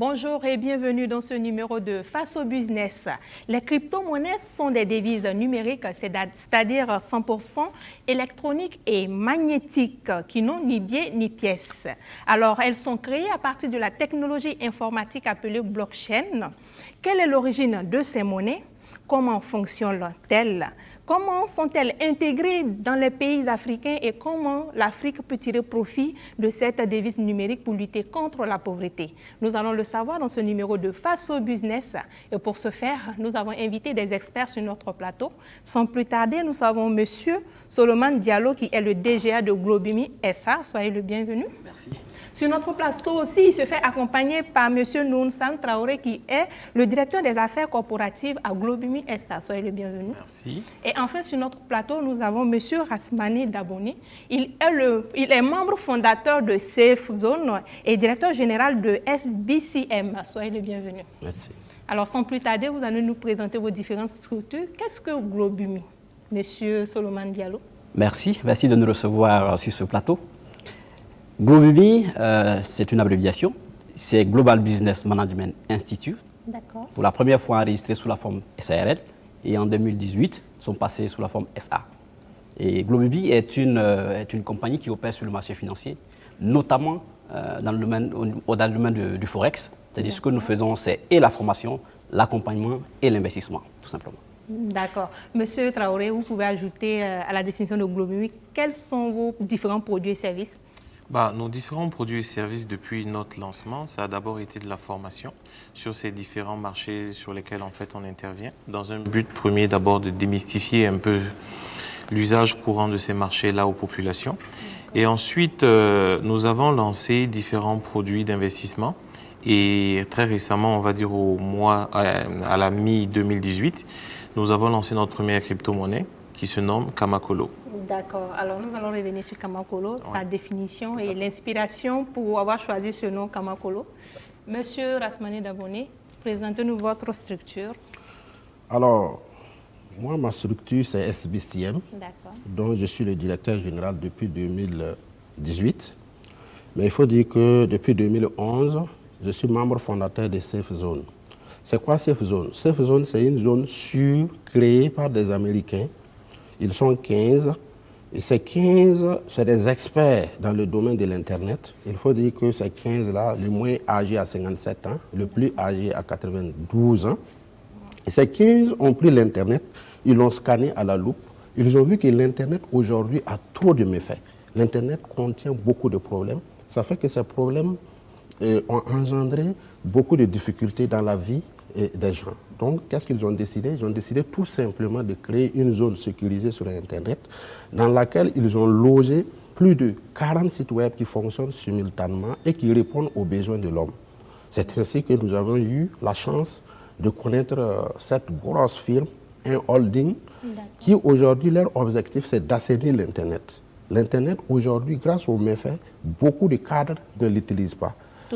Bonjour et bienvenue dans ce numéro de Face au Business. Les crypto-monnaies sont des devises numériques, c'est-à-dire 100% électroniques et magnétiques, qui n'ont ni biais ni pièces. Alors, elles sont créées à partir de la technologie informatique appelée blockchain. Quelle est l'origine de ces monnaies? Comment fonctionnent-elles? Comment sont-elles intégrées dans les pays africains et comment l'Afrique peut tirer profit de cette devise numérique pour lutter contre la pauvreté? Nous allons le savoir dans ce numéro de Face au Business. Et pour ce faire, nous avons invité des experts sur notre plateau. Sans plus tarder, nous avons M. Solomon Diallo qui est le DGA de Globumi SA. Soyez le bienvenu. Merci. Sur notre plateau aussi, il se fait accompagner par M. Nounsan Traoré qui est le directeur des affaires corporatives à Globumi SA. Soyez le bienvenu. Merci. Et enfin, sur notre plateau, nous avons M. Rasmani Daboni. Il est membre fondateur de Safe Zone et directeur général de SBCM. Soyez le bienvenu. Merci. Alors, sans plus tarder, vous allez nous présenter vos différentes structures. Qu'est-ce que Globumi, M. Solomon Diallo? Merci de nous recevoir sur ce plateau. Globumi, c'est une abréviation. C'est Global Business Management Institute. D'accord. Pour la première fois enregistré sous la forme SARL. Et en 2018, sont passés sous la forme SA. Et Globumi est une compagnie qui opère sur le marché financier, notamment dans le domaine du Forex. C'est-à-dire ce que nous faisons, c'est et la formation, l'accompagnement et l'investissement, tout simplement. D'accord. Monsieur Traoré, vous pouvez ajouter à la définition de Globumi, quels sont vos différents produits et services? Nos différents produits et services depuis notre lancement, ça a d'abord été de la formation sur ces différents marchés sur lesquels en fait on intervient, dans un but premier d'abord de démystifier un peu l'usage courant de ces marchés-là aux populations. Et ensuite, nous avons lancé différents produits d'investissement et très récemment, on va dire à la mi-2018, nous avons lancé notre première crypto-monnaie qui se nomme Kamakolo. D'accord. Alors, nous allons revenir sur Kamakolo, sa définition et l'inspiration pour avoir choisi ce nom Kamakolo. Monsieur Rasmani Daboni, présentez-nous votre structure. Alors, moi, ma structure, c'est SBCM, dont je suis le directeur général depuis 2018. Mais il faut dire que depuis 2011, je suis membre fondateur de Safe Zone. C'est quoi Safe Zone? Safe Zone, c'est une zone sûre créée par des Américains. Ils sont 15. Et ces 15, c'est des experts dans le domaine de l'Internet. Il faut dire que ces 15-là, le moins âgé à 57 ans, le plus âgé à 92 ans. Et ces 15 ont pris l'Internet, ils l'ont scanné à la loupe. Ils ont vu que l'Internet aujourd'hui a trop de méfaits. L'Internet contient beaucoup de problèmes. Ça fait que ces problèmes ont engendré beaucoup de difficultés dans la vie des gens. Donc, qu'est-ce qu'ils ont décidé? Ils ont décidé tout simplement de créer une zone sécurisée sur Internet dans laquelle ils ont logé plus de 40 sites web qui fonctionnent simultanément et qui répondent aux besoins de l'homme. C'est ainsi que nous avons eu la chance de connaître cette grosse firme, un holding, qui aujourd'hui, leur objectif, c'est d'assainir l'Internet. L'Internet, aujourd'hui, grâce aux méfaits, beaucoup de cadres ne l'utilisent pas.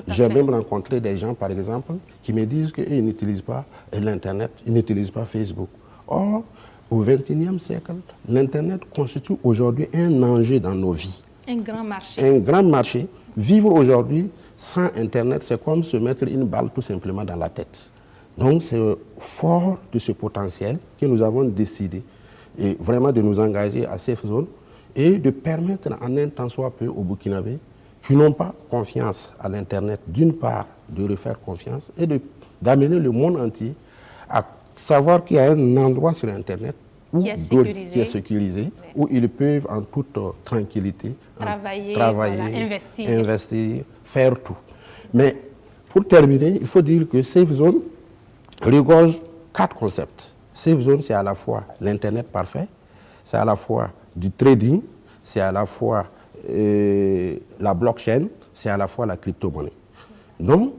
J'ai même rencontré des gens, par exemple, qui me disent qu'ils n'utilisent pas l'Internet, ils n'utilisent pas Facebook. Or, au XXIe siècle, l'Internet constitue aujourd'hui un enjeu dans nos vies. Un grand marché. Un grand marché. Vivre aujourd'hui sans Internet, c'est comme se mettre une balle tout simplement dans la tête. Donc, c'est fort de ce potentiel que nous avons décidé et vraiment de nous engager à Safe Zone et de permettre en un temps soit peu aux Burkinabés qui n'ont pas confiance à l'Internet, d'une part, de refaire confiance et d'amener le monde entier à savoir qu'il y a un endroit sur Internet qui est sécurisé, où ils peuvent en toute tranquillité travailler, investir, faire tout. Mais pour terminer, il faut dire que Safe Zone regorge 4 concepts. Safe Zone, c'est à la fois l'Internet parfait, c'est à la fois du trading, c'est à la fois la blockchain, c'est à la fois la crypto-monnaie. Donc,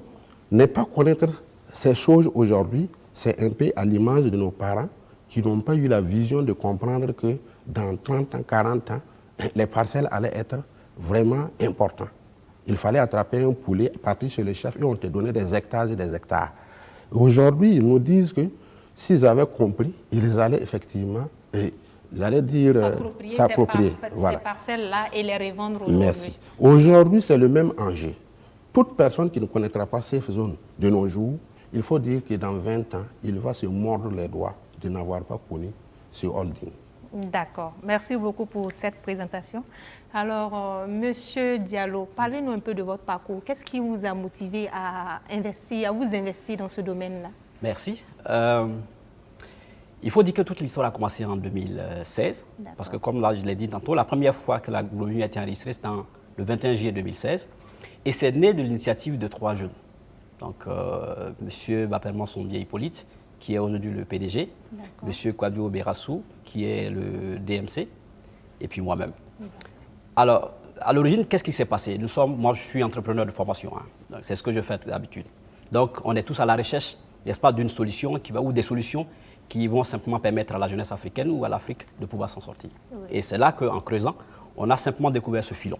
ne pas connaître ces choses aujourd'hui, c'est un peu à l'image de nos parents qui n'ont pas eu la vision de comprendre que dans 30 ans, 40 ans, les parcelles allaient être vraiment importantes. Il fallait attraper un poulet, partir chez le chef et on te donnait des hectares et des hectares. Aujourd'hui, ils nous disent que s'ils avaient compris, ils allaient effectivement... J'allais dire s'approprier ces parcelles-là et les revendre aujourd'hui. Merci. Aujourd'hui, c'est le même enjeu. toute personne qui ne connaîtra pas ces zones de nos jours, il faut dire que dans 20 ans, il va se mordre les doigts de n'avoir pas connu ce holding. D'accord. Merci beaucoup pour cette présentation. Alors, Monsieur Diallo, parlez-nous un peu de votre parcours. Qu'est-ce qui vous a motivé à vous investir dans ce domaine-là? Merci. Il faut dire que toute l'histoire a commencé en 2016. Parce que comme là, je l'ai dit tantôt, la première fois que la Globumi a été enregistrée, c'était le 21 juillet 2016. Et c'est né de l'initiative de 3 jeunes. Donc, M. Bapelman Sombier Hippolyte, qui est aujourd'hui le PDG, M. Kwadio Berassou, qui est le DMC, et puis moi-même. Alors, à l'origine, qu'est-ce qui s'est passé? Moi, je suis entrepreneur de formation. Hein. C'est ce que je fais d'habitude. Donc, on est tous à la recherche, n'est-ce pas, d'une solution ou des solutions qui vont simplement permettre à la jeunesse africaine ou à l'Afrique de pouvoir s'en sortir. Oui. Et c'est là qu'en creusant, on a simplement découvert ce filon.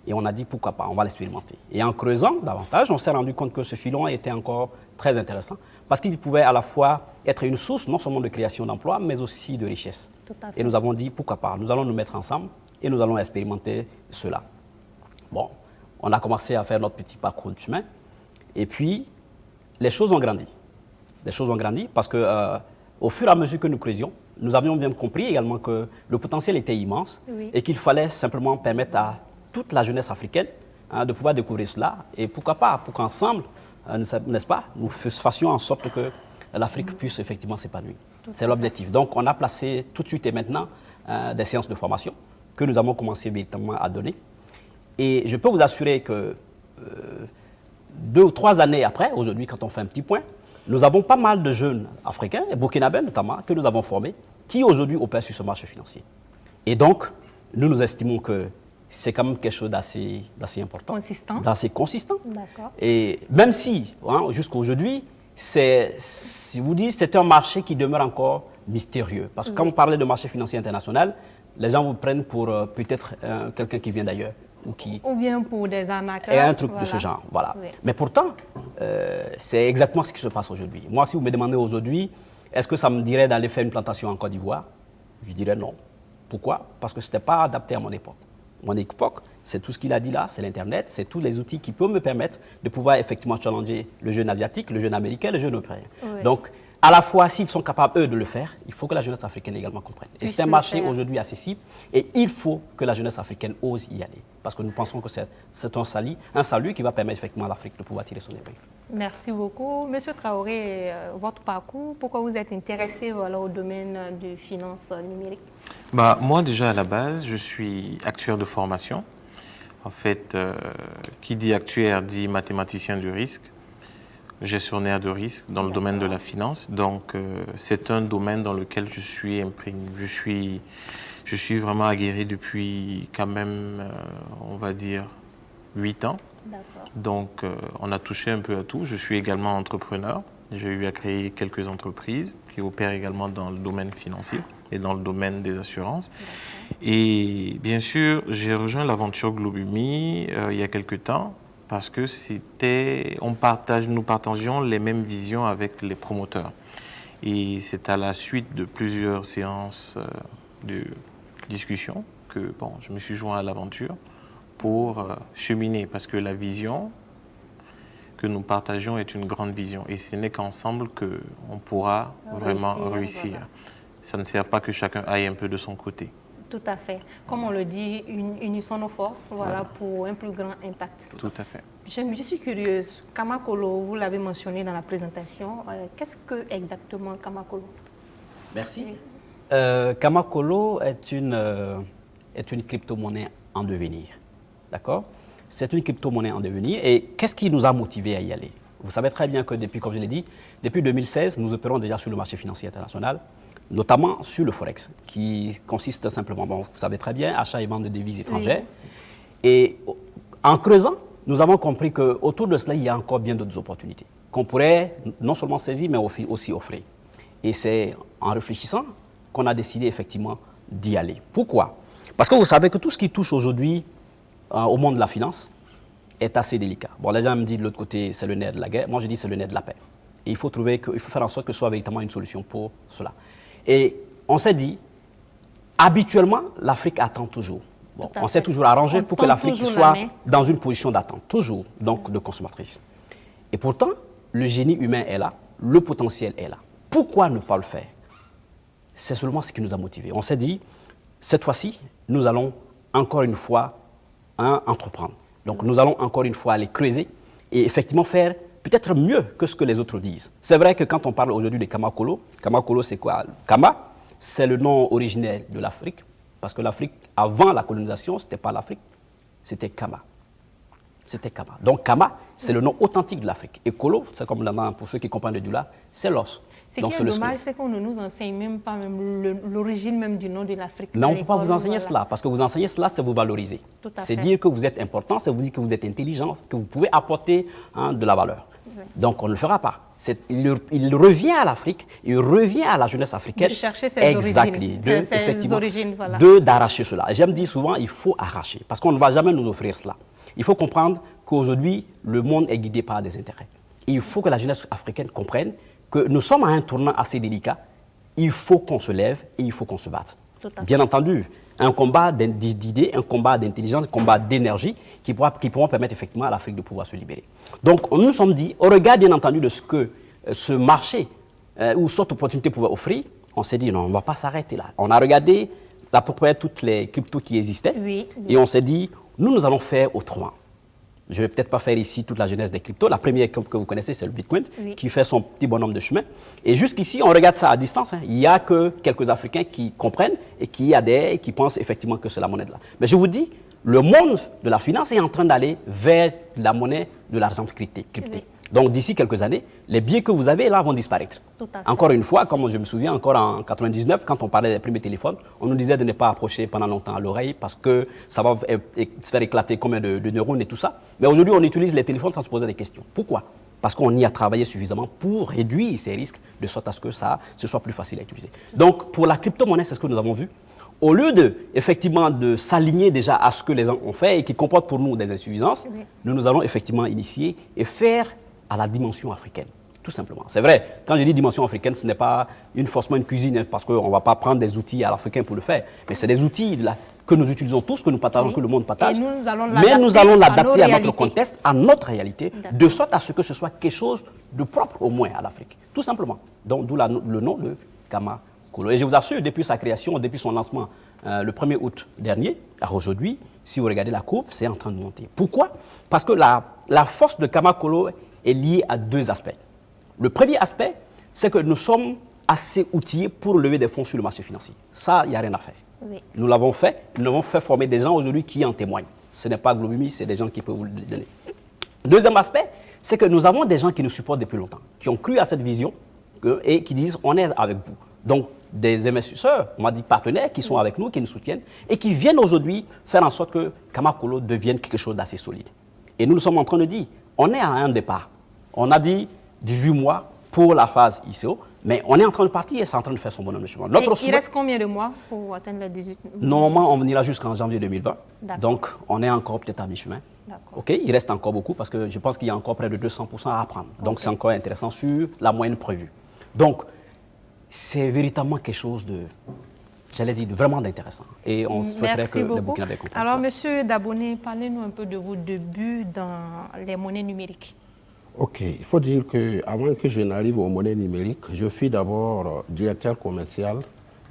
Et on a dit, pourquoi pas, on va l'expérimenter. Et en creusant davantage, on s'est rendu compte que ce filon était encore très intéressant parce qu'il pouvait à la fois être une source non seulement de création d'emplois, mais aussi de richesse. Et nous avons dit, pourquoi pas, nous allons nous mettre ensemble et nous allons expérimenter cela. Bon, on a commencé à faire notre petit parcours de chemin. Et puis, les choses ont grandi. Les choses ont grandi parce que, au fur et à mesure que nous creusions, nous avions bien compris également que le potentiel était immense et qu'il fallait simplement permettre à toute la jeunesse africaine de pouvoir découvrir cela. Et pourquoi pas, pour qu'ensemble, n'est-ce pas, nous fassions en sorte que l'Afrique puisse effectivement s'épanouir. C'est l'objectif. Donc, on a placé tout de suite et maintenant des séances de formation que nous avons commencé véritablement à donner. Et je peux vous assurer que 2 ou 3 années après, aujourd'hui, quand on fait un petit point, nous avons pas mal de jeunes africains, et burkinabés notamment, que nous avons formés, qui aujourd'hui opèrent sur ce marché financier. Et donc, nous estimons que c'est quand même quelque chose d'assez important. Consistant. D'assez consistant. D'accord. Et même si, jusqu'à aujourd'hui, c'est un marché qui demeure encore mystérieux. Parce que quand on parlait de marché financier international, les gens vous prennent pour peut-être quelqu'un qui vient d'ailleurs. Ou bien pour des arnaqueurs. Et un truc de ce genre, voilà. Oui. Mais pourtant, c'est exactement ce qui se passe aujourd'hui. Moi, si vous me demandez aujourd'hui, est-ce que ça me dirait d'aller faire une plantation en Côte d'Ivoire? Je dirais non. Pourquoi? Parce que ce n'était pas adapté à mon époque. Mon époque, c'est tout ce qu'il a dit là, c'est l'Internet, c'est tous les outils qui peuvent me permettre de pouvoir effectivement challenger le jeune asiatique, le jeune américain, le jeune européen. Oui. Donc, à la fois, s'ils sont capables, eux, de le faire, il faut que la jeunesse africaine également comprenne. Et c'est un marché aujourd'hui accessible et il faut que la jeunesse africaine ose y aller. Parce que nous pensons que c'est un salut qui va permettre effectivement à l'Afrique de pouvoir tirer son épingle. Merci beaucoup. Monsieur Traoré, votre parcours, pourquoi vous êtes intéressé au domaine de finances numériques? Moi, déjà, à la base, je suis actuaire de formation. En fait, qui dit actuaire dit mathématicien du risque, gestionnaire de risque dans le domaine de la finance. Donc, c'est un domaine dans lequel je suis imprégné. Je suis vraiment aguerri depuis quand même, on va dire, 8 ans. Donc, on a touché un peu à tout. Je suis également entrepreneur. J'ai eu à créer quelques entreprises qui opèrent également dans le domaine financier et dans le domaine des assurances. Et bien sûr, j'ai rejoint l'aventure Globumi il y a quelques temps parce que nous partagions les mêmes visions avec les promoteurs. Et c'est à la suite de plusieurs séances de discussion que je me suis joint à l'aventure pour cheminer, parce que la vision que nous partageons est une grande vision. Et ce n'est qu'ensemble qu'on pourra vraiment réussir. Voilà. Ça ne sert pas que chacun aille un peu de son côté. Tout à fait. Comme on le dit, unissons nos forces pour un plus grand impact. Tout à fait. Je suis curieuse. Kamakolo, vous l'avez mentionné dans la présentation. Qu'est-ce que exactement Kamakolo? Merci. Kamakolo est une crypto-monnaie en devenir. D'accord? C'est une crypto-monnaie en devenir. Et qu'est-ce qui nous a motivés à y aller? Vous savez très bien que comme je l'ai dit, depuis 2016, nous opérons déjà sur le marché financier international, notamment sur le Forex, qui consiste simplement, vous savez très bien, achat et vente de devises étrangères. Oui. Et en creusant, nous avons compris qu'autour de cela, il y a encore bien d'autres opportunités qu'on pourrait non seulement saisir, mais aussi offrir. Et c'est en réfléchissant qu'on a décidé effectivement d'y aller. Pourquoi? Parce que vous savez que tout ce qui touche aujourd'hui au monde de la finance est assez délicat. Bon, les gens me disent de l'autre côté, c'est le nerf de la guerre. Moi, je dis c'est le nerf de la paix. Et il faut faire en sorte que ce soit véritablement une solution pour cela. Et on s'est dit, habituellement, l'Afrique attend toujours. Bon, on s'est toujours arrangé pour que l'Afrique soit dans une position d'attente, toujours, donc de consommatrice. Et pourtant, le génie humain est là, le potentiel est là. Pourquoi ne pas le faire? C'est seulement ce qui nous a motivés. On s'est dit, cette fois-ci, nous allons encore une fois entreprendre. Donc nous allons encore une fois aller creuser et effectivement faire peut-être mieux que ce que les autres disent. C'est vrai que quand on parle aujourd'hui de Kamakolo, Kamakolo c'est quoi? Kama, c'est le nom originaire de l'Afrique, parce que l'Afrique, avant la colonisation, ce n'était pas l'Afrique, c'était Kama. C'était Kama. Donc Kama, c'est le nom authentique de l'Afrique. Et Kolo, c'est comme pour ceux qui comprennent le Dula, c'est l'os. Ce qui est dommage, c'est qu'on ne nous enseigne même pas l'origine même du nom de l'Afrique. Mais on ne peut pas vous enseigner cela, parce que vous enseigner cela, c'est vous valoriser. C'est dire que vous êtes important, c'est vous dire que vous êtes intelligent, que vous pouvez apporter de la valeur. Oui. Donc on ne le fera pas. Il revient à l'Afrique, il revient à la jeunesse africaine. De chercher ses origines. Voilà. D'arracher cela. Et j'aime dire souvent, il faut arracher, parce qu'on ne va jamais nous offrir cela. Il faut comprendre qu'aujourd'hui, le monde est guidé par des intérêts. Et il faut que la jeunesse africaine comprenne que nous sommes à un tournant assez délicat. Il faut qu'on se lève et il faut qu'on se batte. Bien entendu, un combat d'idées, un combat d'intelligence, un combat d'énergie qui pourront permettre effectivement à l'Afrique de pouvoir se libérer. Donc, nous nous sommes dit, au regard bien entendu de ce que ce marché ou cette opportunité pouvait offrir, on s'est dit non, on ne va pas s'arrêter là. On a regardé à peu près toutes les cryptos qui existaient et on s'est dit, nous allons faire autrement. Je ne vais peut-être pas faire ici toute la genèse des cryptos. La première que vous connaissez, c'est le Bitcoin, qui fait son petit bonhomme de chemin. Et jusqu'ici, on regarde ça à distance. Il n'y a que quelques Africains qui comprennent et qui adhèrent et qui pensent effectivement que c'est la monnaie de là. Mais je vous dis, le monde de la finance est en train d'aller vers la monnaie de l'argent crypté. Donc d'ici quelques années, les biais que vous avez là vont disparaître. Encore une fois, comme je me souviens, encore en 99, quand on parlait des premiers téléphones, on nous disait de ne pas approcher pendant longtemps à l'oreille parce que ça va se faire éclater combien de neurones et tout ça. Mais aujourd'hui, on utilise les téléphones sans se poser des questions. Pourquoi? Parce qu'on y a travaillé suffisamment pour réduire ces risques de sorte à ce que ce soit plus facile à utiliser. Donc pour la crypto-monnaie, c'est ce que nous avons vu. Au lieu effectivement de s'aligner déjà à ce que les gens ont fait et qui comportent pour nous des insuffisances, nous allons effectivement initier et faire à la dimension africaine, tout simplement. C'est vrai, quand je dis dimension africaine, ce n'est pas forcément une cuisine, parce qu'on ne va pas prendre des outils à l'africain pour le faire, mais c'est des outils que nous utilisons tous, que nous partageons, que le monde partage. Mais nous allons l'adapter à notre contexte, à notre réalité, de sorte à ce que ce soit quelque chose de propre au moins à l'Afrique, tout simplement. Donc d'où le nom de Kamakolo. Et je vous assure, depuis sa création, depuis son lancement le 1er août dernier, à aujourd'hui, si vous regardez la courbe, c'est en train de monter. Pourquoi? Parce que la force de Kamakolo est lié à deux aspects. Le premier aspect, c'est que nous sommes assez outillés pour lever des fonds sur le marché financier. Ça, il n'y a rien à faire. Nous l'avons fait, nous avons fait former des gens aujourd'hui qui en témoignent. Ce n'est pas Globumi, c'est des gens qui peuvent vous le donner. Deuxième aspect, c'est que nous avons des gens qui nous supportent depuis longtemps, qui ont cru à cette vision et qui disent on est avec vous. Donc, des investisseurs, on m'a dit partenaires, qui sont avec nous, qui nous soutiennent et qui viennent aujourd'hui faire en sorte que Kamakolo devienne quelque chose d'assez solide. Et nous sommes en train de dire, on est à un départ. On a dit 18 mois pour la phase ICO, mais on est en train de partir et c'est en train de faire son bonhomme de chemin. Il reste combien de mois pour atteindre les 18 mois? Normalement, on ira jusqu'en janvier 2020. Donc, on est encore peut-être à mi-chemin. Okay, il reste encore beaucoup parce que je pense qu'il y a encore près de 200% à apprendre. Donc, c'est encore intéressant sur la moyenne prévue. Donc, c'est véritablement quelque chose de, j'allais dire, vraiment d'intéressant. Et on souhaiterait que les Burkinabés comprennent ça. Alors, M. Daboné, parlez-nous un peu de vos débuts dans les monnaies numériques. Ok, il faut dire qu'avant que je n'arrive aux monnaies numériques, je fus d'abord directeur commercial,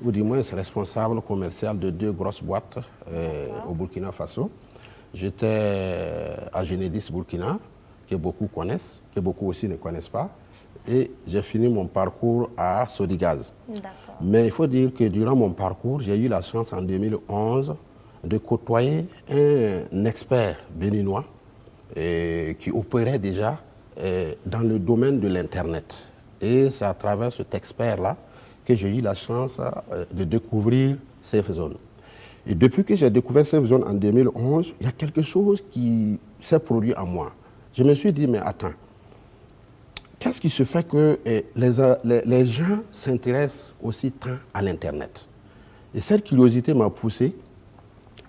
ou du moins responsable commercial de 2 grosses boîtes au Burkina Faso. J'étais à Genedis Burkina, que beaucoup connaissent, que beaucoup aussi ne connaissent pas. Et j'ai fini mon parcours à Sodigaz. Mais il faut dire que durant mon parcours, j'ai eu la chance en 2011 de côtoyer un expert béninois qui opérait déjà dans le domaine de l'Internet. Et c'est à travers cet expert-là que j'ai eu la chance de découvrir SafeZone. Et depuis que j'ai découvert SafeZone en 2011, il y a quelque chose qui s'est produit en moi. Je me suis dit, mais attends, qu'est-ce qui se fait que les gens s'intéressent aussi tant à l'Internet? Et cette curiosité m'a poussé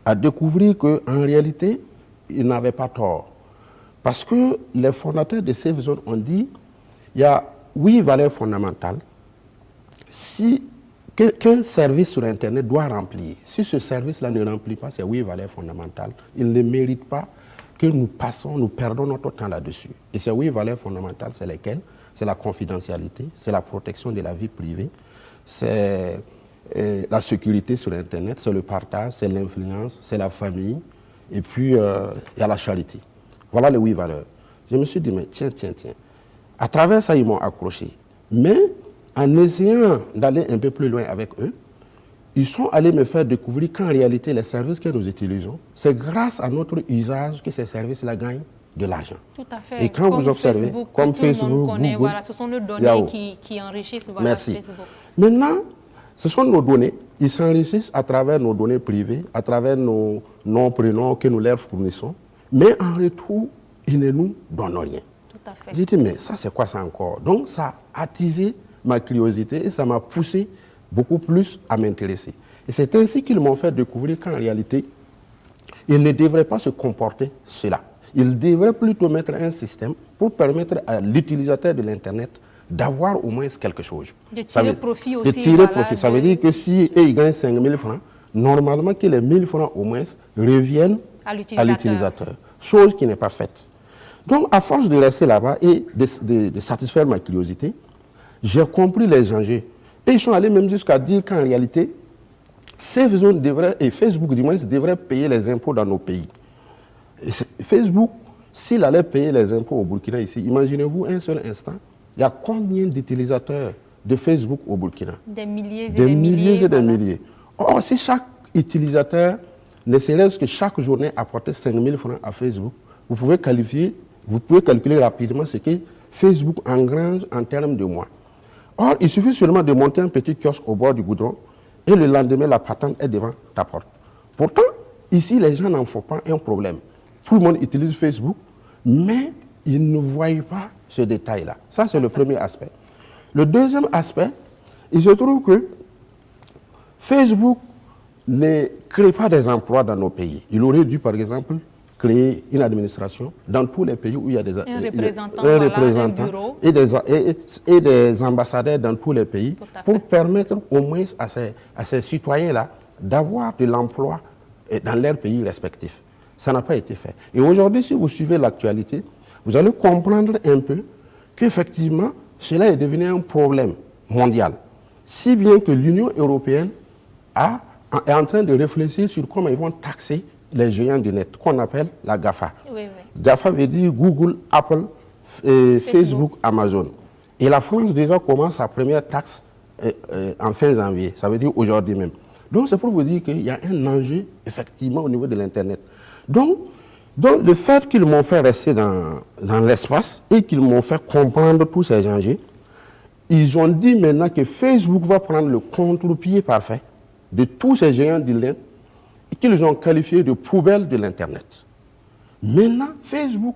à découvrir qu'en réalité, ils n'avaient pas tort. Parce que les fondateurs de SafeZone ont dit, il y a 8 valeurs fondamentales. Si qu'un service sur Internet doit remplir. Si ce service-là ne remplit pas ces 8 valeurs fondamentales, il ne mérite pas que nous perdons notre temps là-dessus. Et ces 8 valeurs fondamentales, c'est lesquelles? C'est la confidentialité, c'est la protection de la vie privée, c'est la sécurité sur Internet, c'est le partage, c'est l'influence, c'est la famille, et puis il y a la charité. Voilà les 8 valeurs. Je me suis dit, mais tiens. À travers ça, ils m'ont accroché. Mais en essayant d'aller un peu plus loin avec eux, ils sont allés me faire découvrir qu'en réalité, les services que nous utilisons, c'est grâce à notre usage que ces services-là gagnent de l'argent. Tout à fait. Et quand vous observez, Facebook, comme tout le monde Facebook, connaît, Google, voilà, ce sont nos données qui enrichissent Merci. Facebook. Maintenant, ce sont nos données. Ils s'enrichissent à travers nos données privées, à travers nos noms, prénoms que nous leur fournissons. Mais en retour, ils ne nous donnent rien. Tout à fait. J'ai dit, mais ça, c'est quoi ça encore? Donc, ça a attisé ma curiosité et ça m'a poussé beaucoup plus à m'intéresser. Et c'est ainsi qu'ils m'ont fait découvrir qu'en réalité, ils ne devraient pas se comporter cela. Ils devraient plutôt mettre un système pour permettre à l'utilisateur de l'Internet d'avoir au moins quelque chose. De tirer profit aussi. De tirer profit. Ça veut dire que si ils gagnent 5 000 francs, normalement que les 1 000 francs au moins reviennent à l'utilisateur. Chose qui n'est pas faite. Donc, à force de rester là-bas et de satisfaire ma curiosité, j'ai compris les enjeux. Et ils sont allés même jusqu'à dire qu'en réalité, Savezone devrait, et Facebook du moins, devrait payer les impôts dans nos pays. Et Facebook, s'il allait payer les impôts au Burkina ici, imaginez-vous un seul instant, il y a combien d'utilisateurs de Facebook au Burkina? Des milliers et des milliers. Et des voilà. milliers. Or, si chaque utilisateur, ne serait-ce que chaque journée, apportait 5 000 francs à Facebook, vous pouvez calculer rapidement ce que Facebook engrange en termes de mois. Or, il suffit seulement de monter un petit kiosque au bord du goudron et le lendemain, la patente est devant ta porte. Pourtant, ici, les gens n'en font pas un problème. Tout le monde utilise Facebook, mais ils ne voient pas ce détail-là. Ça, c'est le premier aspect. Le deuxième aspect, il se trouve que Facebook ne crée pas des emplois dans nos pays. Il aurait dû, par exemple, créer une administration dans tous les pays où il y a un représentant et des ambassadeurs dans tous les pays pour permettre au moins à ces citoyens-là d'avoir de l'emploi dans leurs pays respectifs. Ça n'a pas été fait. Et aujourd'hui, si vous suivez l'actualité, vous allez comprendre un peu qu'effectivement, cela est devenu un problème mondial. Si bien que l'Union européenne est en train de réfléchir sur comment ils vont taxer les géants du net, qu'on appelle la GAFA. Oui. GAFA veut dire Google, Apple, Facebook, Amazon. Et la France déjà commence sa première taxe en fin janvier, ça veut dire aujourd'hui même. Donc c'est pour vous dire qu'il y a un enjeu effectivement au niveau de l'Internet. Donc le fait qu'ils m'ont fait rester dans l'espace et qu'ils m'ont fait comprendre tous ces enjeux, ils ont dit maintenant que Facebook va prendre le contre-pied parfait de tous ces géants du net et qu'ils ont qualifié de poubelle de l'Internet. Maintenant, Facebook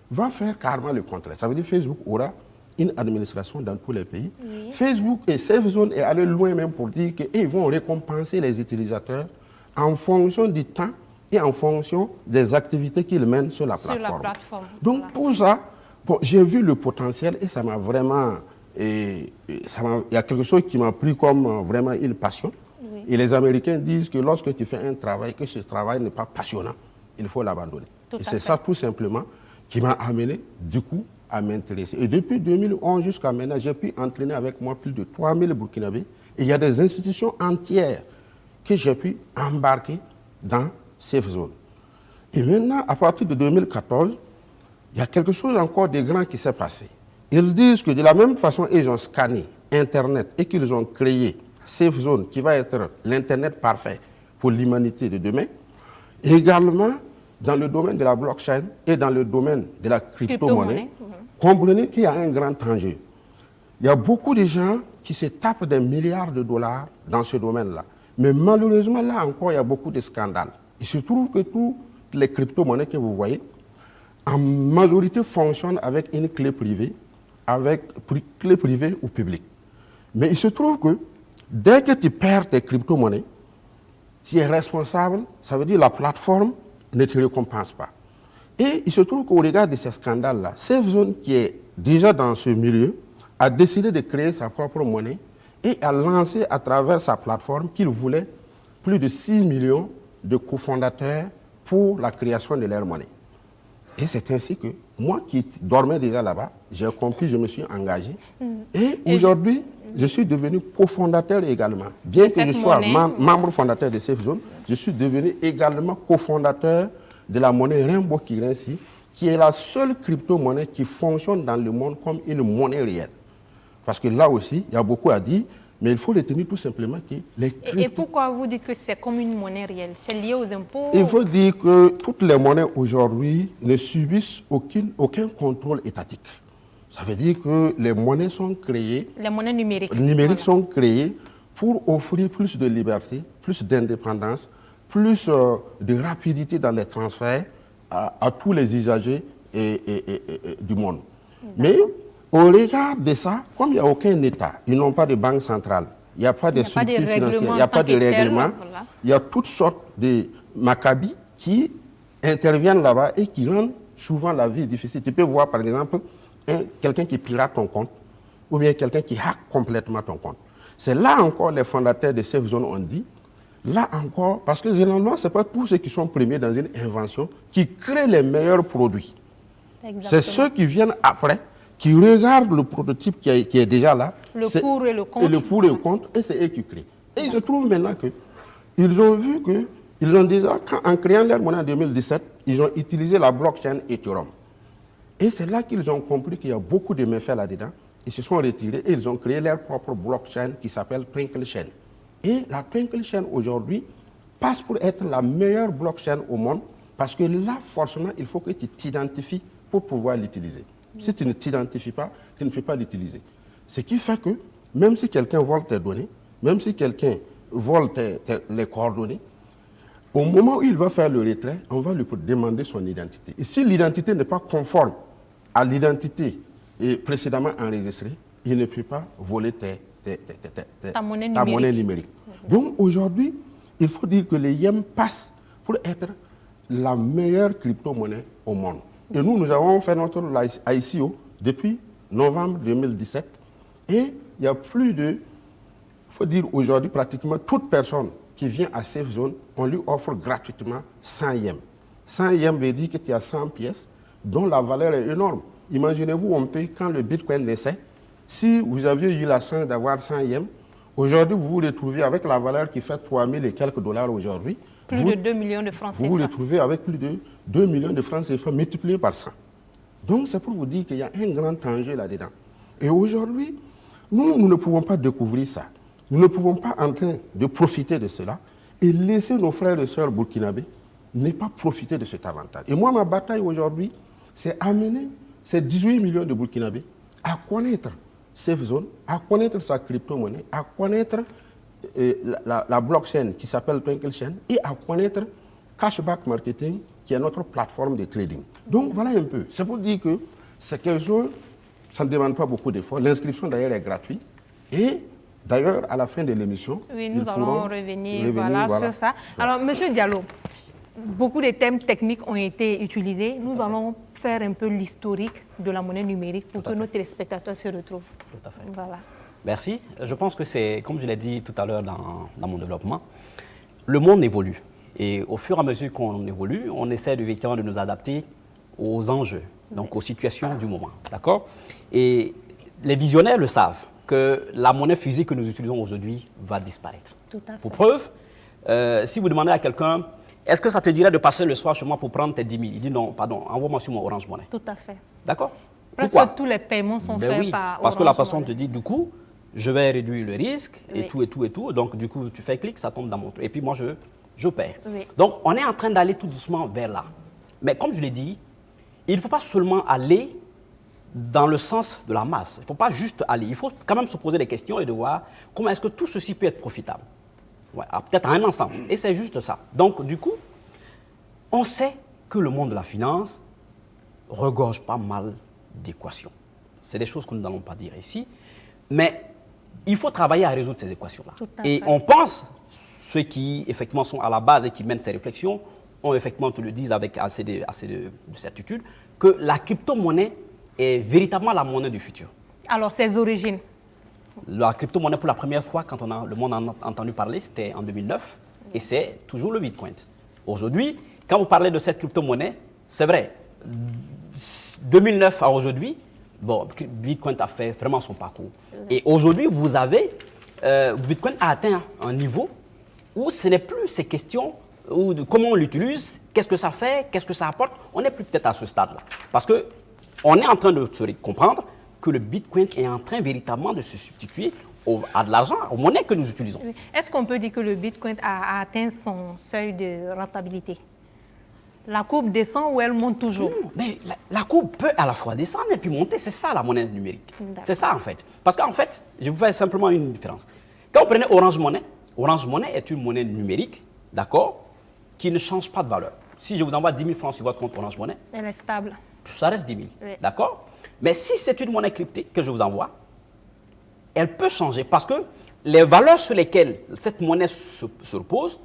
va faire carrément le contraire. Ça veut dire que Facebook aura une administration dans tous les pays. Oui. Facebook et Savezone est allé loin même pour dire qu'ils vont récompenser les utilisateurs en fonction du temps et en fonction des activités qu'ils mènent sur la plateforme. Donc voilà. Pour ça, j'ai vu le potentiel et ça m'a vraiment... il y a quelque chose qui m'a pris comme vraiment une passion. Oui. Et les Américains disent que lorsque tu fais un travail, que ce travail n'est pas passionnant, il faut l'abandonner. Et c'est ça tout simplement qui m'a amené du coup à m'intéresser. Et depuis 2011 jusqu'à maintenant, j'ai pu entraîner avec moi plus de 3000 Burkinabés. Et il y a des institutions entières que j'ai pu embarquer dans Savezone. Et maintenant, à partir de 2014, il y a quelque chose encore de grand qui s'est passé. Ils disent que de la même façon, ils ont scanné Internet et qu'ils ont créé Savezone, qui va être l'Internet parfait pour l'humanité de demain. Également, dans le domaine de la blockchain et dans le domaine de la crypto-monnaie, comprenez qu'il y a un grand enjeu. Il y a beaucoup de gens qui se tapent des milliards de dollars dans ce domaine-là. Mais malheureusement, là encore, il y a beaucoup de scandales. Il se trouve que toutes les crypto-monnaies que vous voyez, en majorité fonctionnent avec une clé privée, ou publique. Mais il se trouve que dès que tu perds tes crypto-monnaies, tu es responsable, ça veut dire la plateforme ne te récompense pas. Et il se trouve qu'au regard de ces scandales-là, Savezone, qui est déjà dans ce milieu, a décidé de créer sa propre monnaie et a lancé à travers sa plateforme qu'il voulait plus de 6 millions de cofondateurs pour la création de leur monnaie. Et c'est ainsi que moi qui dormais déjà là-bas, j'ai compris, je me suis engagé. Et aujourd'hui, je suis devenu cofondateur également. Bien que je sois membre fondateur de SafeZone, je suis devenu également cofondateur de la monnaie Rainbow Currency, qui est la seule crypto-monnaie qui fonctionne dans le monde comme une monnaie réelle. Parce que là aussi, il y a beaucoup à dire, mais il faut retenir tout simplement que les cryptos... Et pourquoi vous dites que c'est comme une monnaie réelle? C'est lié aux impôts? Il faut dire que toutes les monnaies aujourd'hui ne subissent aucun contrôle étatique. Ça veut dire que les monnaies sont créées... Les monnaies numériques. Numériques sont créées pour offrir plus de liberté, plus d'indépendance, plus de rapidité dans les transferts à tous les usagers du monde. Mais au regard de ça, comme il n'y a aucun État, ils n'ont pas de banque centrale, il n'y a pas de structure financière, il n'y a pas de règlement, il y a toutes sortes de macabis qui interviennent là-bas et qui rendent souvent la vie difficile. Tu peux voir par exemple quelqu'un qui pirate ton compte ou bien quelqu'un qui hack complètement ton compte. C'est là encore les fondateurs de SafeZone ont dit, là encore, parce que généralement, ce n'est pas tous ceux qui sont premiers dans une invention qui créent les meilleurs produits. C'est ceux qui viennent après, qui regardent le prototype qui est déjà là. Le pour et le contre. Et le pour et le contre, et c'est eux qui créent. Et il se trouve maintenant qu'ils ont vu qu'ils ont déjà, en créant leur monnaie en 2017, ils ont utilisé la blockchain Ethereum. Et c'est là qu'ils ont compris qu'il y a beaucoup de méfaits là-dedans. Ils se sont retirés et ils ont créé leur propre blockchain qui s'appelle Twinkle Chain. Et la Twinkle Chain aujourd'hui passe pour être la meilleure blockchain au monde parce que là, forcément, il faut que tu t'identifies pour pouvoir l'utiliser. Si tu ne t'identifies pas, tu ne peux pas l'utiliser. Ce qui fait que même si quelqu'un vole tes données, même si quelqu'un vole les coordonnées, au moment où il va faire le retrait, on va lui demander son identité. Et si l'identité n'est pas conforme à l'identité précédemment enregistrée, il ne peut pas voler ta monnaie numérique. Donc aujourd'hui, il faut dire que les YEM passent pour être la meilleure crypto-monnaie au monde. Et nous avons fait notre ICO depuis novembre 2017. Et il y a plus de, il faut dire aujourd'hui, pratiquement toute personne qui vient à SafeZone, on lui offre gratuitement 100 YEM. 100 YEM veut dire que tu as 100 pièces dont la valeur est énorme. Imaginez-vous, on paye quand le Bitcoin naissait. Si vous aviez eu la chance d'avoir 100 YEM, aujourd'hui, vous vous retrouvez avec la valeur qui fait 3000 et quelques dollars aujourd'hui. Plus de 2 millions de francs CFA. Vous vous retrouvez avec plus de 2 millions de francs CFA multipliés par 100. Donc, c'est pour vous dire qu'il y a un grand enjeu là-dedans. Et aujourd'hui, nous ne pouvons pas découvrir ça. Nous ne pouvons pas en train de profiter de cela et laisser nos frères et sœurs burkinabés ne pas profiter de cet avantage. Et moi, ma bataille aujourd'hui, c'est amener ces 18 millions de Burkinabés à connaître SafeZone, à connaître sa crypto-monnaie, à connaître la blockchain qui s'appelle Twinkle Chain et à connaître Cashback Marketing qui est notre plateforme de trading. Donc voilà un peu. C'est pour dire que c'est quelque chose, ça ne demande pas beaucoup d'efforts. L'inscription d'ailleurs est gratuite. Et d'ailleurs, à la fin de l'émission, oui, nous allons revenir sur ça. Alors, Monsieur Diallo, beaucoup de thèmes techniques ont été utilisés. Nous allons faire un peu l'historique de la monnaie numérique pour que nos téléspectateurs se retrouvent. Tout à fait. Voilà. Merci. Je pense que c'est, comme je l'ai dit tout à l'heure dans mon développement, le monde évolue. Et au fur et à mesure qu'on évolue, on essaie véritablement de nous adapter aux enjeux, donc aux situations du moment. D'accord? Et les visionnaires le savent, que la monnaie physique que nous utilisons aujourd'hui va disparaître. Tout à fait. Pour preuve, si vous demandez à quelqu'un, est-ce que ça te dirait de passer le soir chez moi pour prendre tes 10 000? Il dit non, pardon, envoie-moi sur mon Orange Money. Tout à fait. D'accord? Presque Pourquoi? tous les paiements sont faits oui, par parce Orange que la personne Money. te dit, du coup, je vais réduire le risque et Oui. tout, et tout, et tout. Donc, du coup, tu fais clic, ça tombe dans mon truc. Et puis, moi, je paie. Oui. Donc, on est en train d'aller tout doucement vers là. Mais comme je l'ai dit, il ne faut pas seulement aller dans le sens de la masse. Il ne faut pas juste aller. Il faut quand même se poser des questions et de voir comment est-ce que tout ceci peut être profitable. Ouais, peut-être un ensemble. Et c'est juste ça. Donc, du coup, on sait que le monde de la finance regorge pas mal d'équations. C'est des choses que nous n'allons pas dire ici. Mais il faut travailler à résoudre ces équations-là. Et on pense, ceux qui effectivement sont à la base et qui mènent ces réflexions, ont effectivement, te le disent avec assez de certitude, que la crypto-monnaie est véritablement la monnaie du futur. Alors, ses origines. La crypto-monnaie, pour la première fois, quand le monde en a entendu parler, c'était en 2009, et c'est toujours le Bitcoin. Aujourd'hui, quand vous parlez de cette crypto-monnaie, c'est vrai, 2009 à aujourd'hui, bon, Bitcoin a fait vraiment son parcours. Et aujourd'hui, vous avez, Bitcoin a atteint un niveau où ce n'est plus ces questions de comment on l'utilise, qu'est-ce que ça fait, qu'est-ce que ça apporte. On n'est plus peut-être à ce stade-là. Parce qu'on est en train de se comprendre que le Bitcoin est en train véritablement de se substituer à de l'argent, aux monnaies que nous utilisons. Est-ce qu'on peut dire que le Bitcoin a atteint son seuil de rentabilité? La courbe descend ou elle monte toujours? Non, mais la courbe peut à la fois descendre et puis monter. C'est ça la monnaie numérique. C'est ça en fait. Parce qu'en fait, je vous fais simplement une différence. Quand vous prenez Orange Money est une monnaie numérique, d'accord, qui ne change pas de valeur. Si je vous envoie 10 000 francs sur votre compte Orange Money, elle est stable. Ça reste 10 000, oui. D'accord? Mais si c'est une monnaie cryptée que je vous envoie, elle peut changer parce que les valeurs sur lesquelles cette monnaie se repose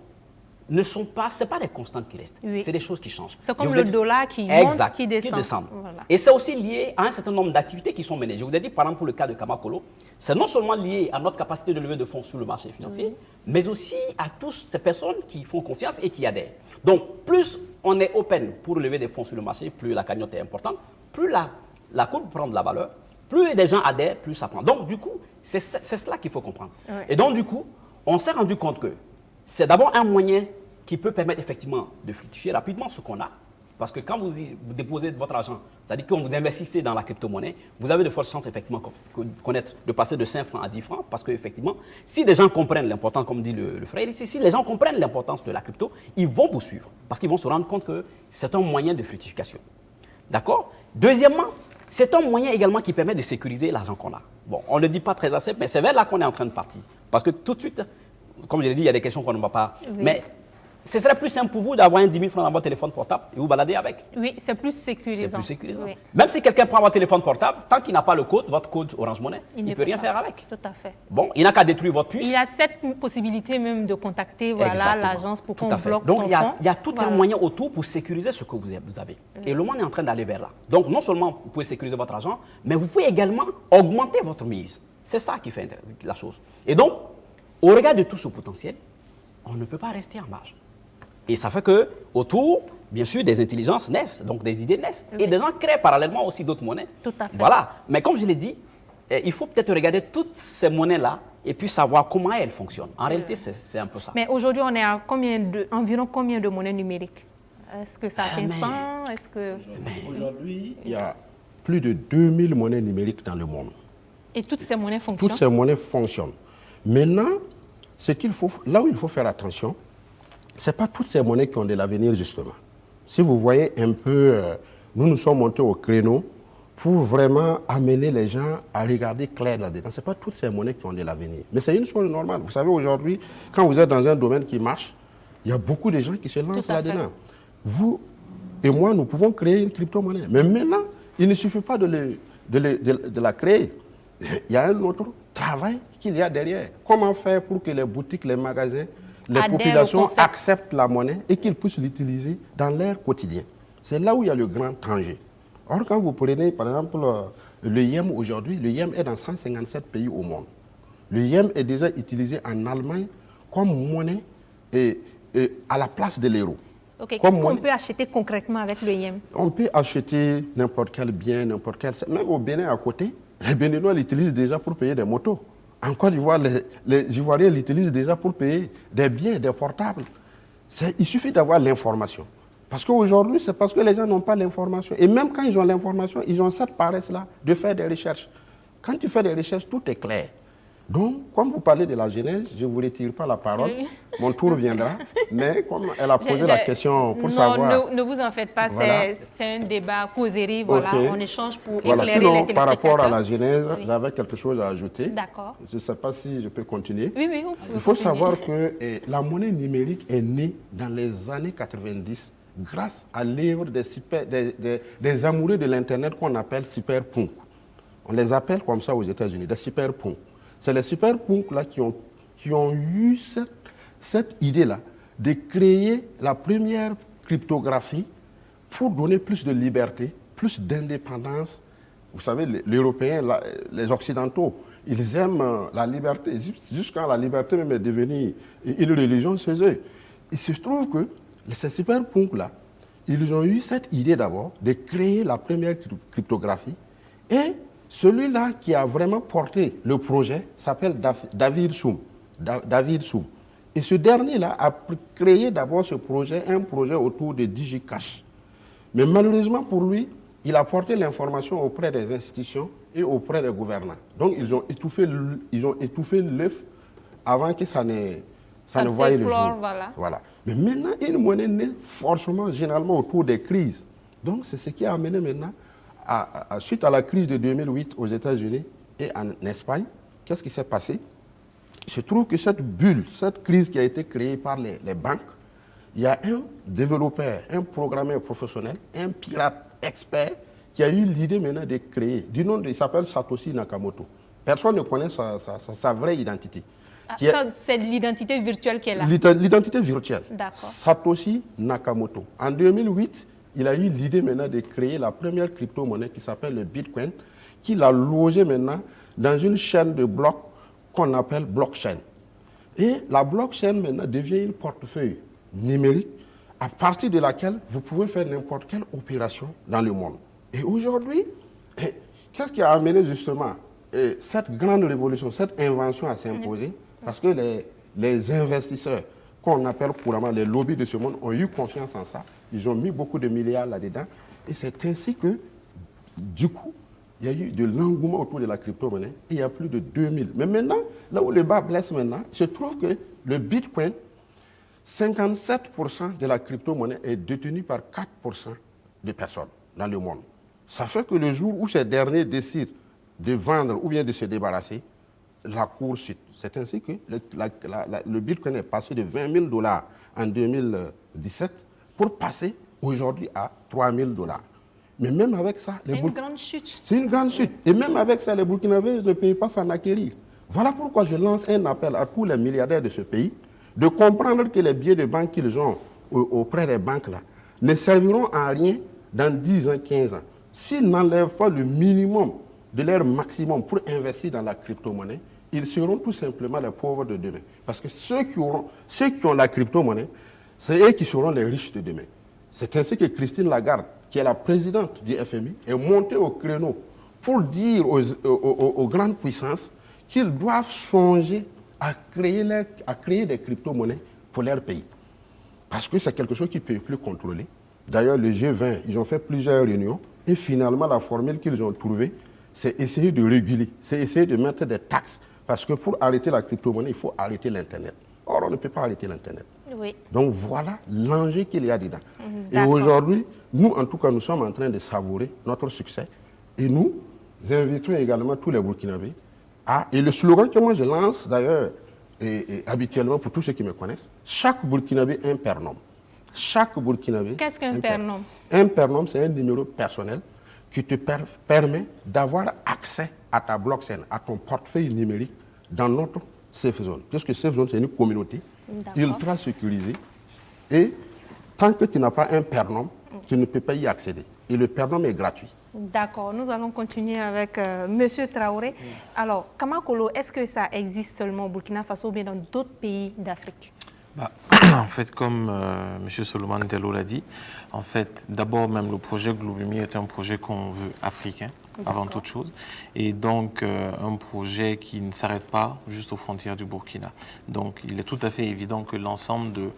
ne sont pas, ce n'est pas des constantes qui restent, oui. C'est des choses qui changent. C'est comme le dollar qui monte, qui descend. Voilà. Et c'est aussi lié à un certain nombre d'activités qui sont menées. Je vous ai dit, par exemple, pour le cas de Kamakolo, c'est non seulement lié à notre capacité de lever de fonds sur le marché financier, oui. Mais aussi à toutes ces personnes qui font confiance et qui adhèrent. Donc, plus on est open pour lever des fonds sur le marché, plus la cagnotte est importante, plus la courbe prend de la valeur, plus des gens adhèrent, plus ça prend. Donc, du coup, c'est cela qu'il faut comprendre. Oui. Et donc, du coup, on s'est rendu compte que c'est d'abord un moyen qui peut permettre effectivement de fructifier rapidement ce qu'on a. Parce que quand vous déposez votre argent, c'est-à-dire que vous investissez dans la crypto-monnaie, vous avez de fortes chances effectivement de passer de 5 francs à 10 francs. Parce qu'effectivement, si des gens comprennent l'importance, comme dit le frère ici, si les gens comprennent l'importance de la crypto, ils vont vous suivre. Parce qu'ils vont se rendre compte que c'est un moyen de fructification. D'accord? Deuxièmement, c'est un moyen également qui permet de sécuriser l'argent qu'on a. Bon, on ne le dit pas très assez, mais c'est vers là qu'on est en train de partir. Parce que tout de suite, comme je l'ai dit, il y a des questions qu'on ne va pas... Oui. Mais ce serait plus simple pour vous d'avoir 10 000 francs dans votre téléphone portable et vous balader avec. Oui, c'est plus sécurisant. C'est plus sécurisant. Oui. Même si quelqu'un prend votre téléphone portable, tant qu'il n'a pas le code, votre code Orange Money, il ne peut rien faire avec. Tout à fait. Bon, il n'a qu'à détruire votre puce. Il y a cette possibilité même de contacter l'agence pour qu'on bloque Donc, ton il y a tout un moyen autour pour sécuriser ce que vous avez. Et le monde est en train d'aller vers là. Donc, non seulement vous pouvez sécuriser votre argent, mais vous pouvez également augmenter votre mise. C'est ça qui fait la chose. Et donc, au regard de tout ce potentiel, on ne peut pas rester en marge. Et ça fait que autour, bien sûr, des intelligences naissent, donc des idées naissent. Oui. Et des gens créent parallèlement aussi d'autres monnaies. Tout à fait. Voilà. Mais comme je l'ai dit, il faut peut-être regarder toutes ces monnaies-là et puis savoir comment elles fonctionnent. En réalité, c'est un peu ça. Mais aujourd'hui, on est à environ combien de monnaies numériques? Est-ce que ça atteint 100? Est-ce que... Aujourd'hui, il y a plus de 2000 monnaies numériques dans le monde. Et toutes ces monnaies fonctionnent? Toutes ces monnaies fonctionnent. Maintenant, là où il faut faire attention, ce n'est pas toutes ces monnaies qui ont de l'avenir, justement. Si vous voyez un peu, nous sommes montés au créneau pour vraiment amener les gens à regarder clair là-dedans. Ce n'est pas toutes ces monnaies qui ont de l'avenir. Mais c'est une chose normale. Vous savez, aujourd'hui, quand vous êtes dans un domaine qui marche, il y a beaucoup de gens qui se lancent là-dedans. Vous et moi, nous pouvons créer une crypto-monnaie. Mais maintenant, il ne suffit pas de la créer. Il y a un autre travail qu'il y a derrière. Comment faire pour que les boutiques, les magasins, les populations acceptent la monnaie et qu'ils puissent l'utiliser dans leur quotidien. C'est là où il y a le grand danger. Or, quand vous prenez, par exemple, le YEM aujourd'hui, le YEM est dans 157 pays au monde. Le YEM est déjà utilisé en Allemagne comme monnaie et à la place de l'euro. Okay. Qu'est-ce qu'on peut acheter concrètement avec le YEM? On peut acheter n'importe quel bien, n'importe quel... Même au Bénin à côté, les Béninois l'utilisent déjà pour payer des motos. En Côte d'Ivoire, les Ivoiriens l'utilisent déjà pour payer des biens, des portables. Il suffit d'avoir l'information. Parce qu'aujourd'hui, c'est parce que les gens n'ont pas l'information. Et même quand ils ont l'information, ils ont cette paresse-là de faire des recherches. Quand tu fais des recherches, tout est clair. Donc, comme vous parlez de la Genèse, je ne vous retire pas la parole. Oui. Mon tour viendra. Mais comme elle a posé la question pour savoir... Ne vous en faites pas, voilà. C'est un débat causerie. Voilà, okay. On échange pour éclairer Sinon, les téléspectateurs. Par rapport à la Genèse, j'avais quelque chose à ajouter. D'accord. Je ne sais pas si je peux continuer. Oui, oui. Il faut savoir que la monnaie numérique est née dans les années 90 grâce à l'œuvre des amoureux de l'Internet qu'on appelle cyberpunk. On les appelle comme ça aux États-Unis, des cyberpunk. C'est les cyberpunks là qui ont eu cette idée-là de créer la première cryptographie pour donner plus de liberté, plus d'indépendance. Vous savez, les Européens, les Occidentaux, ils aiment la liberté, jusqu'à la liberté même est devenue une religion chez eux. Il se trouve que ces cyberpunks-là, ils ont eu cette idée d'abord de créer la première cryptographie. Et celui-là qui a vraiment porté le projet s'appelle David Soum. Et ce dernier-là a créé d'abord ce projet, un projet autour de DigiCash. Mais malheureusement pour lui, il a porté l'information auprès des institutions et auprès des gouvernants. Donc ils ont étouffé l'œuf avant que ça ne voyait le jour. Voilà. Mais maintenant, une monnaie naît forcément, généralement, autour des crises. Donc c'est ce qui a amené maintenant, suite à la crise de 2008 aux États-Unis et en Espagne, qu'est-ce qui s'est passé? Il se trouve que cette bulle, cette crise qui a été créée par les banques, il y a un développeur, un programmeur professionnel, un pirate expert qui a eu l'idée maintenant de créer, il s'appelle Satoshi Nakamoto. Personne ne connaît sa vraie identité. C'est l'identité virtuelle qui est là. L'identité virtuelle. D'accord. Satoshi Nakamoto. En 2008, il a eu l'idée maintenant de créer la première crypto-monnaie qui s'appelle le Bitcoin, qu'il a logé maintenant dans une chaîne de blocs qu'on appelle blockchain. Et la blockchain maintenant devient une portefeuille numérique à partir de laquelle vous pouvez faire n'importe quelle opération dans le monde. Et aujourd'hui, qu'est-ce qui a amené justement cette grande révolution, cette invention à s'imposer? Parce que les investisseurs, qu'on appelle couramment les lobbies de ce monde, ont eu confiance en ça. Ils ont mis beaucoup de milliards là-dedans. Et c'est ainsi que, du coup, il y a eu de l'engouement autour de la crypto-monnaie. Et il y a plus de 2000. Mais maintenant, là où le bas blesse maintenant, il se trouve que le Bitcoin, 57% de la crypto-monnaie est détenue par 4% de personnes dans le monde. Ça fait que le jour où ces derniers décident de vendre ou bien de se débarrasser, la cour chute. C'est ainsi que le Bitcoin est passé de 20 000 $ en 2017 pour passer aujourd'hui à 3 000 $. Mais même avec ça... C'est une grande chute. C'est une grande chute. Et même avec ça, les Burkinabés ne payent pas s'en acquérir. Voilà pourquoi je lance un appel à tous les milliardaires de ce pays de comprendre que les billets de banque qu'ils ont auprès des banques là, ne serviront à rien dans 10 ans, 15 ans. S'ils n'enlèvent pas le minimum de leur maximum pour investir dans la crypto-monnaie, ils seront tout simplement les pauvres de demain. Parce que ceux qui ont la crypto-monnaie, c'est eux qui seront les riches de demain. C'est ainsi que Christine Lagarde, qui est la présidente du FMI, est montée au créneau pour dire aux grandes puissances qu'ils doivent songer à créer des crypto-monnaies pour leur pays. Parce que c'est quelque chose qu'ils ne peuvent plus contrôler. D'ailleurs, le G20, ils ont fait plusieurs réunions et finalement, la formule qu'ils ont trouvée, c'est essayer de réguler, c'est essayer de mettre des taxes. Parce que pour arrêter la crypto-monnaie, il faut arrêter l'Internet. Or, on ne peut pas arrêter l'Internet. Oui. Donc, voilà l'enjeu qu'il y a dedans. Et aujourd'hui, nous, en tout cas, nous sommes en train de savourer notre succès. Et nous invitons également tous les Burkinabés et le slogan que moi je lance, d'ailleurs, habituellement pour tous ceux qui me connaissent, chaque Burkinabé un père-nom. Chaque Burkinabé. Qu'est-ce qu'un père-nom? Un père-nom, c'est un numéro personnel qui te permet d'avoir accès à ta blockchain, à ton portefeuille numérique dans notre Safe Zone. Puisque Safe Zone, c'est une communauté ultra sécurisée. Et tant que tu n'as pas un père-nom, tu ne peux pas y accéder. Et le père-nom est gratuit. D'accord, nous allons continuer avec M. Traoré. Alors, Kamakolo, est-ce que ça existe seulement au Burkina Faso ou bien dans d'autres pays d'Afrique? En fait, comme M. Solomon Tello l'a dit, en fait, d'abord même le projet Globumi est un projet qu'on veut africain, avant toute chose, et donc un projet qui ne s'arrête pas juste aux frontières du Burkina. Donc il est tout à fait évident que l'ensemble de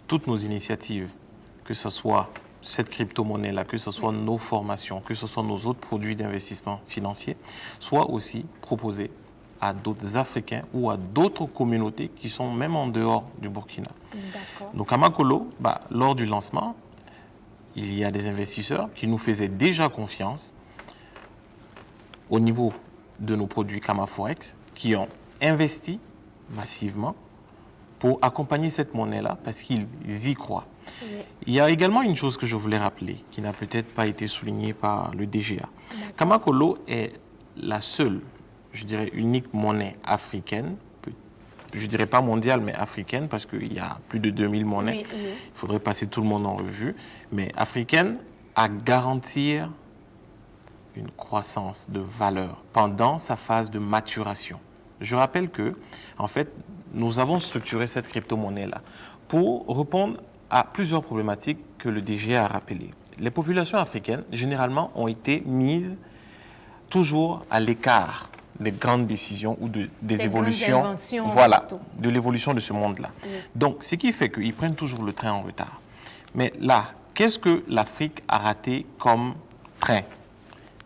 toutes nos initiatives, que ce soit cette crypto-monnaie-là, que ce soit nos formations, que ce soit nos autres produits d'investissement financier, soient aussi proposés à d'autres Africains ou à d'autres communautés qui sont même en dehors du Burkina. Donc à Makolo, lors du lancement, il y a des investisseurs qui nous faisaient déjà confiance au niveau de nos produits Kamaforex, qui ont investi massivement pour accompagner cette monnaie-là parce qu'ils y croient. Oui. Il y a également une chose que je voulais rappeler, qui n'a peut-être pas été soulignée par le DGA. Kamakolo est la seule, je dirais, unique monnaie africaine, je ne dirais pas mondiale, mais africaine, parce qu'il y a plus de 2000 monnaies. Il faudrait passer tout le monde en revue, mais africaine à garantir une croissance de valeur pendant sa phase de maturation. Je rappelle que, en fait, nous avons structuré cette crypto-monnaie-là pour répondre à plusieurs problématiques que le DG a rappelées. Les populations africaines, généralement, ont été mises toujours à l'écart des grandes décisions ou des évolutions, voilà, de l'évolution de ce monde-là. Oui. Donc, ce qui fait qu'ils prennent toujours le train en retard. Mais là, qu'est-ce que l'Afrique a raté comme train?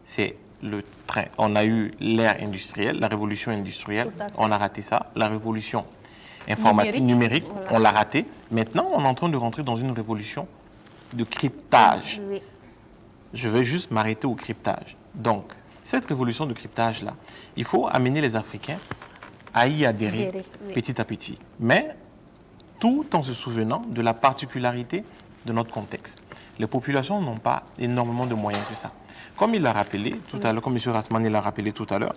C'est le train. On a eu l'ère industrielle, la révolution industrielle, on a raté ça. La révolution informatique, numérique, voilà. On l'a raté. Maintenant, on est en train de rentrer dans une révolution de cryptage. Oui. Je vais juste m'arrêter au cryptage. Donc, cette révolution de cryptage-là, il faut amener les Africains à y adhérer petit à petit. Mais tout en se souvenant de la particularité de notre contexte. Les populations n'ont pas énormément de moyens sur ça. Comme il l'a rappelé tout à l'heure, comme M. Rasmani l'a rappelé tout à l'heure,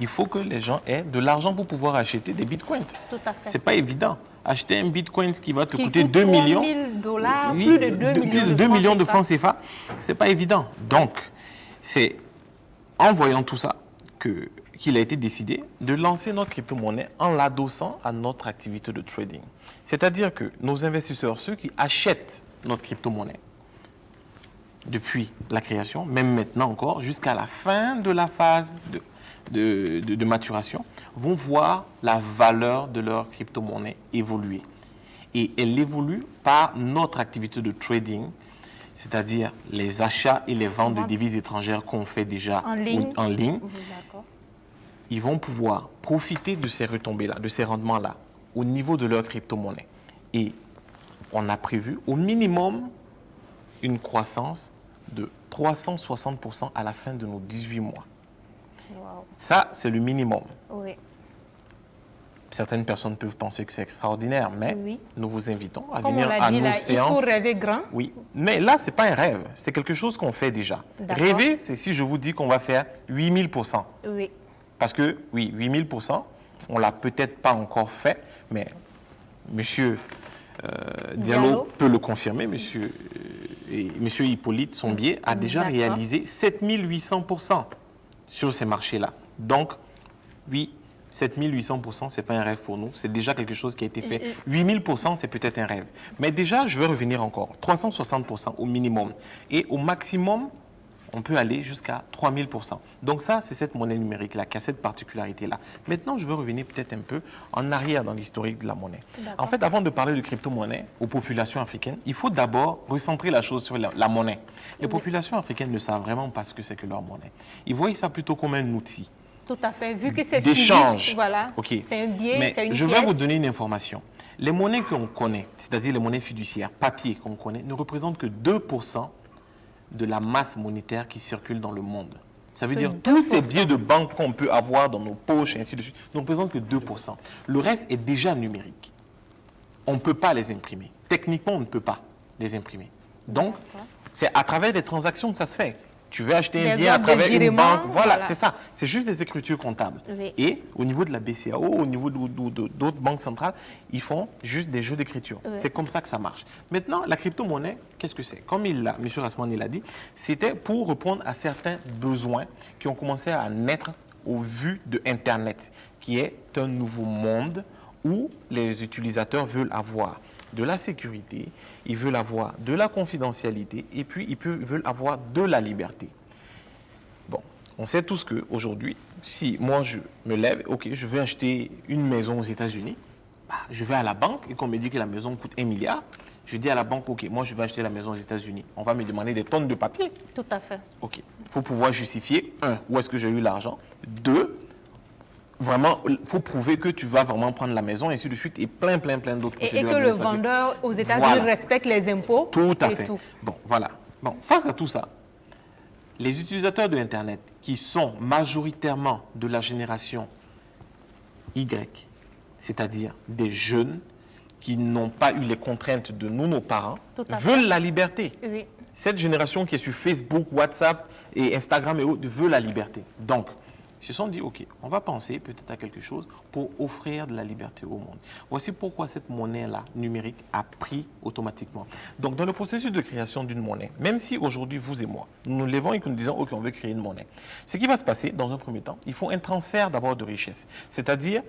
il faut que les gens aient de l'argent pour pouvoir acheter des bitcoins. Tout à fait. Ce n'est pas évident. Acheter un bitcoin qui va te coûter 2 millions, $3 000, plus de 2 millions de francs CFA, ce n'est pas évident. Donc, c'est en voyant tout ça qu'il a été décidé de lancer notre crypto-monnaie en l'adossant à notre activité de trading. C'est-à-dire que nos investisseurs, ceux qui achètent notre crypto-monnaie, depuis la création, même maintenant encore, jusqu'à la fin de la phase de maturation, vont voir la valeur de leur crypto-monnaie évoluer. Et elle évolue par notre activité de trading, c'est-à-dire les achats et les ventes de devises étrangères qu'on fait déjà en ligne. Ils vont pouvoir profiter de ces retombées-là, de ces rendements-là, au niveau de leur crypto-monnaie. Et on a prévu au minimum une croissance de 360% à la fin de nos 18 mois. Wow. Ça, c'est le minimum. Oui. Certaines personnes peuvent penser que c'est extraordinaire, mais nous vous invitons à venir à nos séances. Il faut rêver grand. Oui, mais là, ce n'est pas un rêve, c'est quelque chose qu'on fait déjà. Rêver, c'est si je vous dis qu'on va faire 8000%. Oui. Parce que, oui, 8000%, on ne l'a peut-être pas encore fait, mais monsieur Diallo peut le confirmer, monsieur Hippolyte Sombier a déjà réalisé 7800% sur ces marchés-là. Donc, oui, 7800%, ce n'est pas un rêve pour nous. C'est déjà quelque chose qui a été fait. 8000%, c'est peut-être un rêve. Mais déjà, je vais revenir encore. 360% au minimum. Et au maximum, on peut aller jusqu'à 3000%. Donc ça, c'est cette monnaie numérique-là qui a cette particularité-là. Maintenant, je veux revenir peut-être un peu en arrière dans l'historique de la monnaie. En fait, avant de parler de crypto-monnaie aux populations africaines, il faut d'abord recentrer la chose sur la monnaie. Les populations africaines ne savent vraiment pas ce que c'est que leur monnaie. Ils voient ça plutôt comme un outil. Tout à fait. Vu que c'est d'échange. Voilà, c'est un billet, c'est une pièce. Je vais vous donner une information. Les monnaies qu'on connaît, c'est-à-dire les monnaies fiduciaires, papier qu'on connaît, ne représentent que 2% de la masse monétaire qui circule dans le monde. Ça veut dire que tous ces billets de banque qu'on peut avoir dans nos poches et ainsi de suite ne représentent que 2%. Le reste est déjà numérique. On ne peut pas les imprimer. Techniquement, on ne peut pas les imprimer. Donc, c'est à travers des transactions que ça se fait. Tu veux acheter un bien à travers une banque, voilà. C'est ça. C'est juste des écritures comptables. Oui. Et au niveau de la BCAO, au niveau d'autres banques centrales, ils font juste des jeux d'écriture. Oui. C'est comme ça que ça marche. Maintenant, la crypto-monnaie, qu'est-ce que c'est? Comme M. Rasmani l'a dit, c'était pour répondre à certains besoins qui ont commencé à naître au vu de Internet, qui est un nouveau monde où les utilisateurs veulent avoir de la sécurité, ils veulent avoir de la confidentialité et puis ils veulent avoir de la liberté. Bon, on sait tous qu'aujourd'hui, si moi je me lève, ok, je veux acheter une maison aux États-Unis, je vais à la banque et qu'on me dit que la maison coûte 1 milliard, je dis à la banque, ok, moi je vais acheter la maison aux États-Unis. On va me demander des tonnes de papier. Tout à fait. Ok, pour pouvoir justifier, 1, où est-ce que j'ai eu l'argent, 2, vraiment, il faut prouver que tu vas vraiment prendre la maison, et ainsi de suite, et plein d'autres procédures. Et que le vendeur aux États-Unis respecte les impôts. Tout à fait. Bon, voilà. Bon, face à tout ça, les utilisateurs de Internet, qui sont majoritairement de la génération Y, c'est-à-dire des jeunes qui n'ont pas eu les contraintes de nous, nos parents, veulent la liberté. Oui. Cette génération qui est sur Facebook, WhatsApp et Instagram et autres veut la liberté. Donc, se sont dit, OK, on va penser peut-être à quelque chose pour offrir de la liberté au monde. Voici pourquoi cette monnaie-là, numérique, a pris automatiquement. Donc, dans le processus de création d'une monnaie, même si aujourd'hui, vous et moi, nous nous levons et que nous disons, OK, on veut créer une monnaie, ce qui va se passer, dans un premier temps, il faut un transfert d'abord de richesse, c'est-à-dire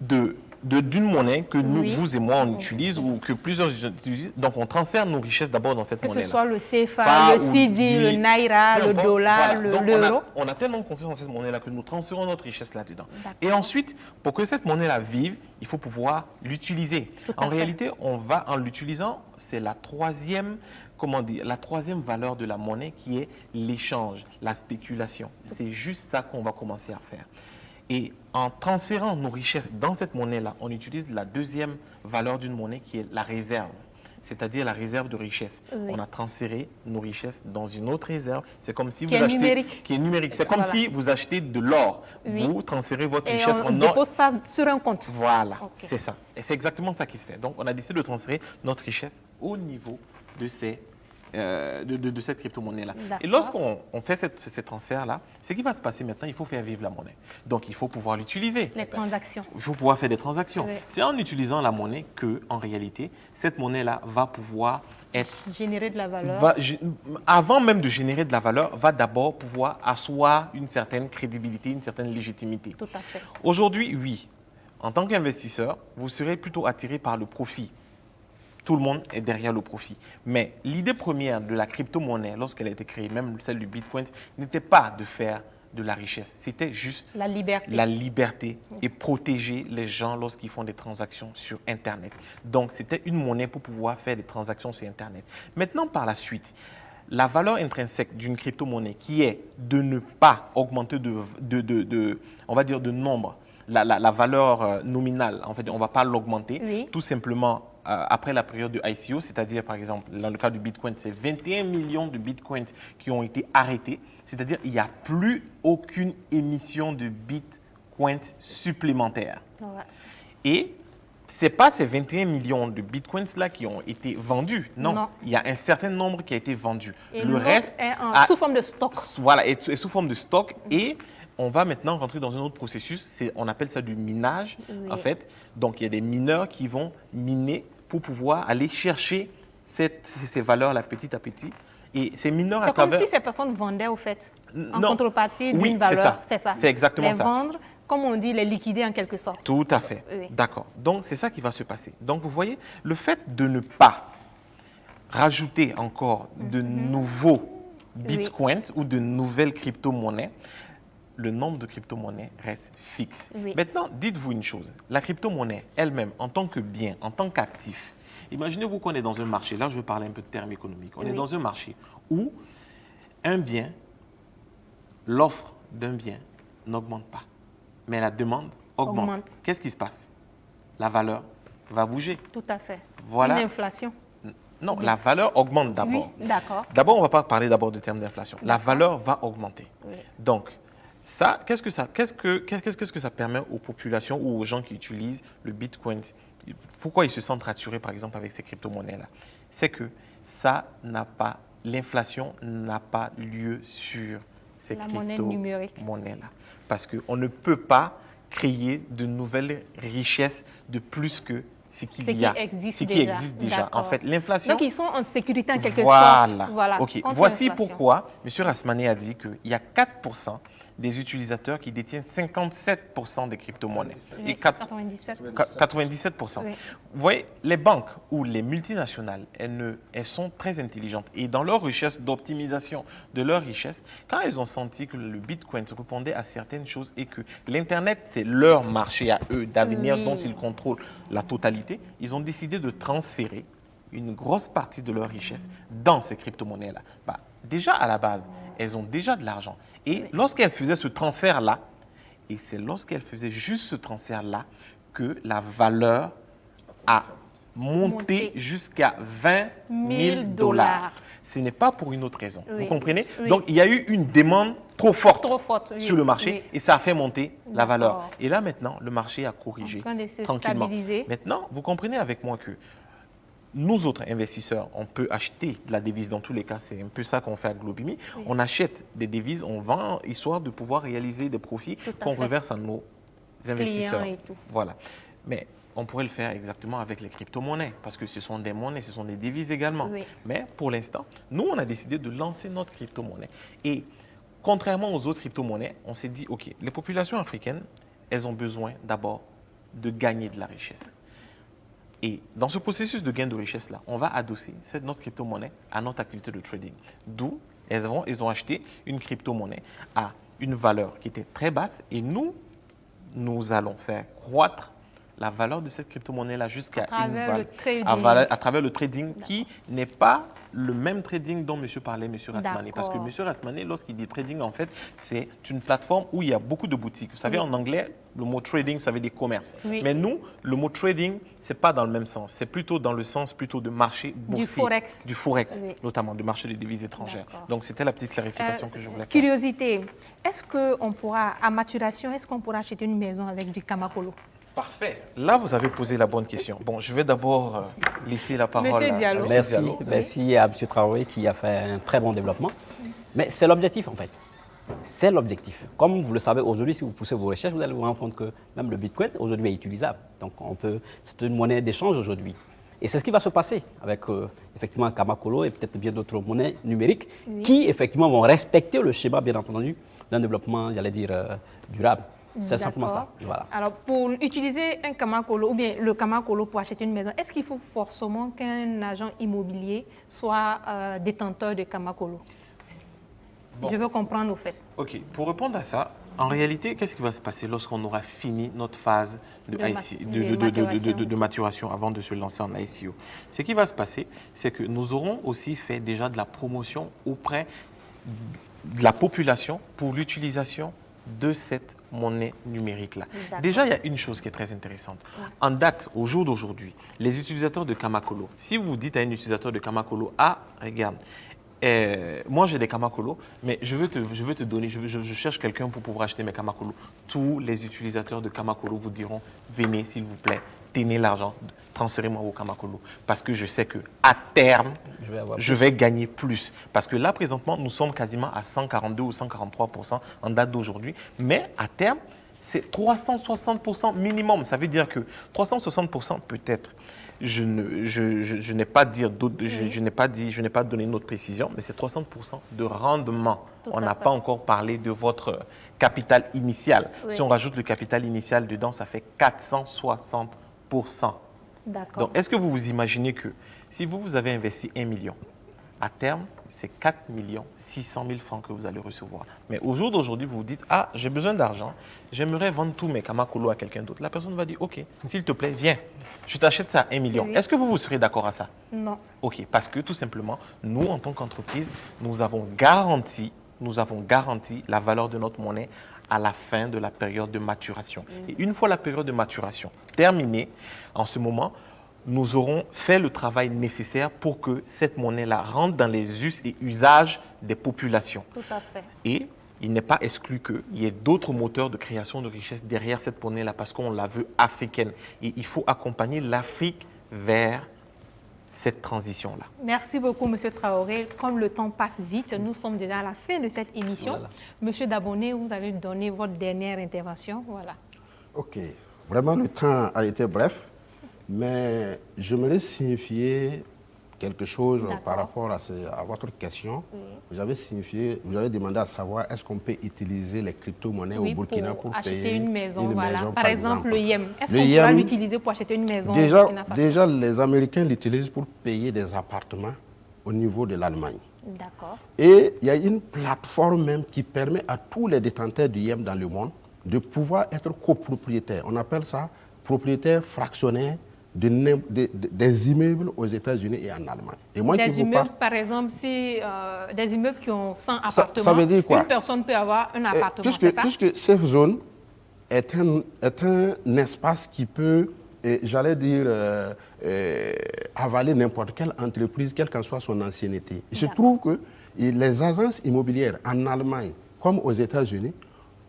d'une monnaie que nous, Oui. vous et moi, on utilise ou que plusieurs utilisent. Donc, on transfère nos richesses d'abord dans cette Que monnaie-là. ce soit le CFA, Pas le ou CD, le dit- Naira, peu le importe. dollar, Voilà. Donc, l'euro. on a tellement confiance en cette monnaie-là que nous transférons notre richesse là-dedans. D'accord. Et ensuite, pour que cette monnaie-là vive, il faut pouvoir l'utiliser. Tout à En fait. réalité, en l'utilisant, c'est la troisième valeur de la monnaie qui est l'échange, la spéculation. C'est juste ça qu'on va commencer à faire. Et en transférant nos richesses dans cette monnaie-là, on utilise la deuxième valeur d'une monnaie qui est la réserve, c'est-à-dire la réserve de richesse. Oui. On a transféré nos richesses dans une autre réserve. C'est comme si Qui vous est achetez... numérique. Qui est numérique. C'est comme Voilà. si vous achetez de l'or. Oui. Vous transférez votre Et richesse on en or. dépose ça sur un compte. Voilà, Ok. c'est ça. Et c'est exactement ça qui se fait. Donc, on a décidé de transférer notre richesse au niveau de cette crypto-monnaie-là. D'accord. Et lorsqu'on fait ces transferts-là, ce qui va se passer maintenant, il faut faire vivre la monnaie. Donc, il faut pouvoir l'utiliser. Les transactions. Il faut pouvoir faire des transactions. Oui. C'est en utilisant la monnaie que, en réalité, cette monnaie-là va pouvoir être Générer de la valeur. avant même de générer de la valeur, va d'abord pouvoir asseoir une certaine crédibilité, une certaine légitimité. Tout à fait. Aujourd'hui, oui, en tant qu'investisseur, vous serez plutôt attiré par le profit. Tout le monde est derrière le profit. Mais l'idée première de la crypto-monnaie, lorsqu'elle a été créée, même celle du Bitcoin, n'était pas de faire de la richesse. C'était juste La liberté. la liberté et protéger les gens lorsqu'ils font des transactions sur Internet. Donc, c'était une monnaie pour pouvoir faire des transactions sur Internet. Maintenant, par la suite, la valeur intrinsèque d'une crypto-monnaie qui est de ne pas augmenter on va dire, de nombre, la valeur nominale, en fait, on ne va pas l'augmenter, Oui. tout simplement après la période de ICO, c'est-à-dire, par exemple, dans le cas du Bitcoin, c'est 21 millions de Bitcoins qui ont été arrêtés, c'est-à-dire il n'y a plus aucune émission de Bitcoin supplémentaire. Ouais. Et ce n'est pas ces 21 millions de Bitcoins-là qui ont été vendus. Non, Non. il y a un certain nombre qui a été vendu. Et le l'autre reste est sous forme de stock. Voilà, est sous forme de stock. Et on va maintenant rentrer dans un autre processus. On appelle ça du minage, Oui. en fait. Donc, il y a des mineurs qui vont miner pour pouvoir aller chercher ces valeurs-là petit à petit. Et ces mineurs à C'est comme travers... si ces personnes vendaient, au fait, en Non. contrepartie Oui, d'une c'est valeur. ça. C'est ça. C'est exactement les ça. vendre, comme on dit, les liquider en quelque sorte. Tout à fait. Oui. D'accord. Donc, c'est ça qui va se passer. Donc, vous voyez, le fait de ne pas rajouter encore de nouveaux bitcoins ou de nouvelles crypto-monnaies, le nombre de crypto-monnaies reste fixe. Oui. Maintenant, dites-vous une chose. La crypto-monnaie elle-même, en tant que bien, en tant qu'actif, imaginez-vous qu'on est dans un marché. Là, je vais parler un peu de termes économiques. On est Oui. dans un marché où un bien, l'offre d'un bien n'augmente pas, mais la demande augmente. Augmente. Qu'est-ce qui se passe? La valeur va bouger. Tout à fait. Voilà. Une inflation. Non, la valeur augmente d'abord. Oui, d'accord. D'abord, on ne va pas parler d'abord de termes d'inflation. La valeur va augmenter. Oui. Donc, ça, qu'est-ce que ça permet aux populations ou aux gens qui utilisent le Bitcoin? Pourquoi ils se sentent rassurés, par exemple, avec ces crypto-monnaies-là? C'est que l'inflation n'a pas lieu sur ces La monnaie numérique. crypto-monnaies-là. Parce qu'on ne peut pas créer de nouvelles richesses de plus que ce qui existe déjà. En D'accord. fait, l'inflation... Donc, ils sont en sécurité en quelque Voilà. sorte. Voilà. OK. Contre Voici l'inflation. pourquoi M. Rasmani a dit qu'il y a 4% des utilisateurs qui détiennent 57% des crypto-monnaies. Oui, Et 97. 97%. Oui. Vous voyez, les banques ou les multinationales, elles sont très intelligentes. Et dans leur recherche d'optimisation de leur richesse, quand elles ont senti que le Bitcoin répondait à certaines choses et que l'Internet, c'est leur marché à eux d'avenir Oui. dont ils contrôlent la totalité, ils ont décidé de transférer une grosse partie de leur richesse dans ces crypto-monnaies-là. Déjà, à la base, elles ont déjà de l'argent. Et lorsqu'elles faisaient ce transfert-là, et c'est lorsqu'elles faisaient juste ce transfert-là que la valeur a monté jusqu'à 20 000 $. Ce n'est pas pour une autre raison. Oui. Vous comprenez? Oui. Donc, il y a eu une demande trop forte, Oui. sur le marché Oui. et ça a fait monter la valeur. D'accord. Et là, maintenant, le marché a corrigé En train de se tranquillement. stabiliser. Maintenant, vous comprenez avec moi que nous autres investisseurs, on peut acheter de la devise. Dans tous les cas, c'est un peu ça qu'on fait à Globimi. Oui. On achète des devises, on vend, histoire de pouvoir réaliser des profits qu'on reverse à nos investisseurs. Et tout. Voilà. Mais on pourrait le faire exactement avec les crypto-monnaies, parce que ce sont des monnaies, ce sont des devises également. Oui. Mais pour l'instant, nous, on a décidé de lancer notre crypto-monnaie. Et contrairement aux autres crypto-monnaies, on s'est dit, OK, les populations africaines, elles ont besoin d'abord de gagner de la richesse. Et dans ce processus de gain de richesse-là, on va adosser notre crypto-monnaie à notre activité de trading. D'où elles ont acheté une crypto-monnaie à une valeur qui était très basse et nous allons faire croître la valeur de cette crypto-monnaie-là jusqu'à à travers le trading qui n'est pas le même trading dont monsieur parlait, monsieur Rasmani. Parce que monsieur Rasmani, lorsqu'il dit trading, en fait, c'est une plateforme où il y a beaucoup de boutiques. Vous savez, en anglais, le mot trading, ça veut dire commerce. Oui. Mais nous, le mot trading, ce n'est pas dans le même sens. C'est plutôt dans le sens plutôt de marché boursier. Du forex, oui. Notamment, du marché des devises étrangères. Donc, c'était la petite clarification que je voulais faire. Curiosité, est-ce qu'on pourra, à maturation, est-ce qu'on pourra acheter une maison avec du Kamakolo? Parfait. Là, vous avez posé la bonne question. Bon, je vais d'abord laisser la parole Monsieur Diallo. Merci à M. Traoré qui a fait un très bon développement. Mais c'est l'objectif, en fait. C'est l'objectif. Comme vous le savez, aujourd'hui, si vous poussez vos recherches, vous allez vous rendre compte que même le Bitcoin, aujourd'hui, est utilisable. Donc, c'est une monnaie d'échange aujourd'hui. Et c'est ce qui va se passer avec, effectivement, Kamakolo et peut-être bien d'autres monnaies numériques qui, effectivement, vont respecter le schéma, bien entendu, d'un développement, j'allais dire, durable. C'est simplement ça. Voilà. Alors, pour utiliser un Kamakolo ou bien le Kamakolo pour acheter une maison, est-ce qu'il faut forcément qu'un agent immobilier soit détenteur de Kamakolo? Bon. Je veux comprendre au fait. OK. Pour répondre à ça, en réalité, qu'est-ce qui va se passer lorsqu'on aura fini notre phase de maturation avant de se lancer en ICO? Ce qui va se passer, c'est que nous aurons aussi fait déjà de la promotion auprès de la population pour l'utilisation de cette monnaie numérique-là. Déjà, il y a une chose qui est très intéressante. Ouais. En date, au jour d'aujourd'hui, les utilisateurs de Kamakolo, si vous dites à un utilisateur de Kamakolo, ah, regarde, moi j'ai des Kamakolo, mais je veux te donner, je cherche quelqu'un pour pouvoir acheter mes Kamakolo. Tous les utilisateurs de Kamakolo vous diront, venez s'il vous plaît, tenez l'argent, transférez-moi au Kamakolo. Parce que je sais qu'à terme, je vais gagner plus. Parce que là, présentement, nous sommes quasiment à 142 ou 143% en date d'aujourd'hui. Mais à terme, c'est 360% minimum. Ça veut dire que 360% peut-être, je n'ai pas donné notre précision, mais c'est 60% de rendement. On n'a pas encore parlé de votre capital initial. Oui. Si on rajoute le capital initial dedans, ça fait 460%. Donc, est-ce que vous vous imaginez que si vous avez investi 1 million, à terme, c'est 4 600 000 francs que vous allez recevoir. Mais au jour d'aujourd'hui, vous vous dites, ah, j'ai besoin d'argent, j'aimerais vendre tous mes Kamakolo à quelqu'un d'autre. La personne va dire, OK, s'il te plaît, viens, je t'achète ça à 1 million. Oui. Est-ce que vous serez d'accord à ça? Non. OK, parce que tout simplement, nous, en tant qu'entreprise, nous avons garanti la valeur de notre monnaie à la fin de la période de maturation. Et une fois la période de maturation terminée, en ce moment, nous aurons fait le travail nécessaire pour que cette monnaie-là rentre dans les us et usages des populations. Tout à fait. Et il n'est pas exclu qu'il y ait d'autres moteurs de création de richesse derrière cette monnaie-là parce qu'on la veut africaine. Et il faut accompagner l'Afrique vers cette transition-là. Merci beaucoup, M. Traoré. Comme le temps passe vite, nous sommes déjà à la fin de cette émission. Voilà. M. Dabonné, vous allez donner votre dernière intervention. Voilà. OK. Vraiment, le temps a été bref, mais j'aimerais signifier quelque chose par rapport à votre question. Oui. Vous avez demandé à savoir est-ce qu'on peut utiliser les crypto-monnaies au Burkina pour acheter une maison. Par exemple, le YEM. Est-ce qu'on pourra l'utiliser pour acheter une maison au Burkina Faso? Déjà, les Américains l'utilisent pour payer des appartements au niveau de l'Allemagne. D'accord. Et il y a une plateforme même qui permet à tous les détenteurs du YEM dans le monde de pouvoir être copropriétaires. On appelle ça propriétaire fractionnaire des immeubles aux États-Unis et en Allemagne. Et moi, des immeubles, par exemple, si des immeubles qui ont 100 appartements, ça veut dire quoi? Une personne peut avoir un appartement, c'est ça? Puisque Safe Zone est un espace qui peut, j'allais dire, avaler n'importe quelle entreprise, quelle qu'en soit son ancienneté. Il se trouve que les agences immobilières en Allemagne comme aux États-Unis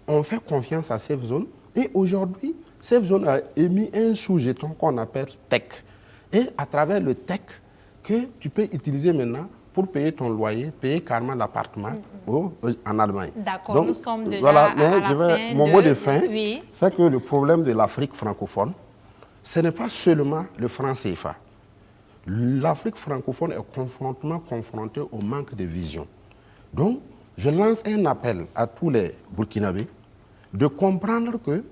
ont fait confiance à Safe Zone et aujourd'hui, Safe Zone a émis un sous-jeton qu'on appelle TEC. et à travers le tech que tu peux utiliser maintenant pour payer ton loyer, payer carrément l'appartement en Allemagne. D'accord, nous sommes déjà voilà, à mais la fin mon mot de fin, oui. c'est que le problème de l'Afrique francophone, ce n'est pas seulement le franc CFA. L'Afrique francophone est confrontée au manque de vision. Donc, je lance un appel à tous les Burkinabés de comprendre que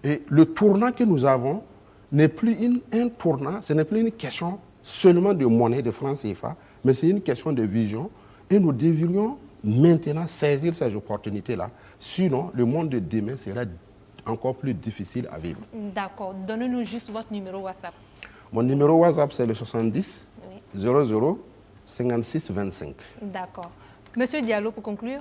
le tournant que nous avons n'est plus un tournant, ce n'est plus une question seulement de monnaie, de franc CFA, mais c'est une question de vision et nous devrions maintenant saisir ces opportunités-là. Sinon, le monde de demain sera encore plus difficile à vivre. D'accord. Donnez-nous juste votre numéro WhatsApp. Mon numéro WhatsApp, c'est le 70 00 56 25. D'accord. Monsieur Diallo, pour conclure.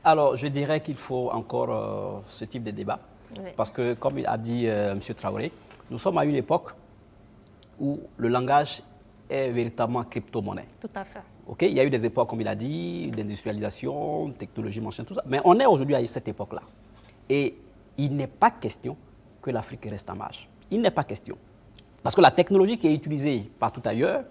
Alors, je dirais qu'il faut encore ce type de débat. Oui. Parce que, comme il a dit M. Traoré, nous sommes à une époque où le langage est véritablement crypto-monnaie. Tout à fait. Okay? Il y a eu des époques, comme il a dit, d'industrialisation, technologie, machin, tout ça. Mais on est aujourd'hui à cette époque-là. Et il n'est pas question que l'Afrique reste en marge. Il n'est pas question. Parce que la technologie qui est utilisée partout ailleurs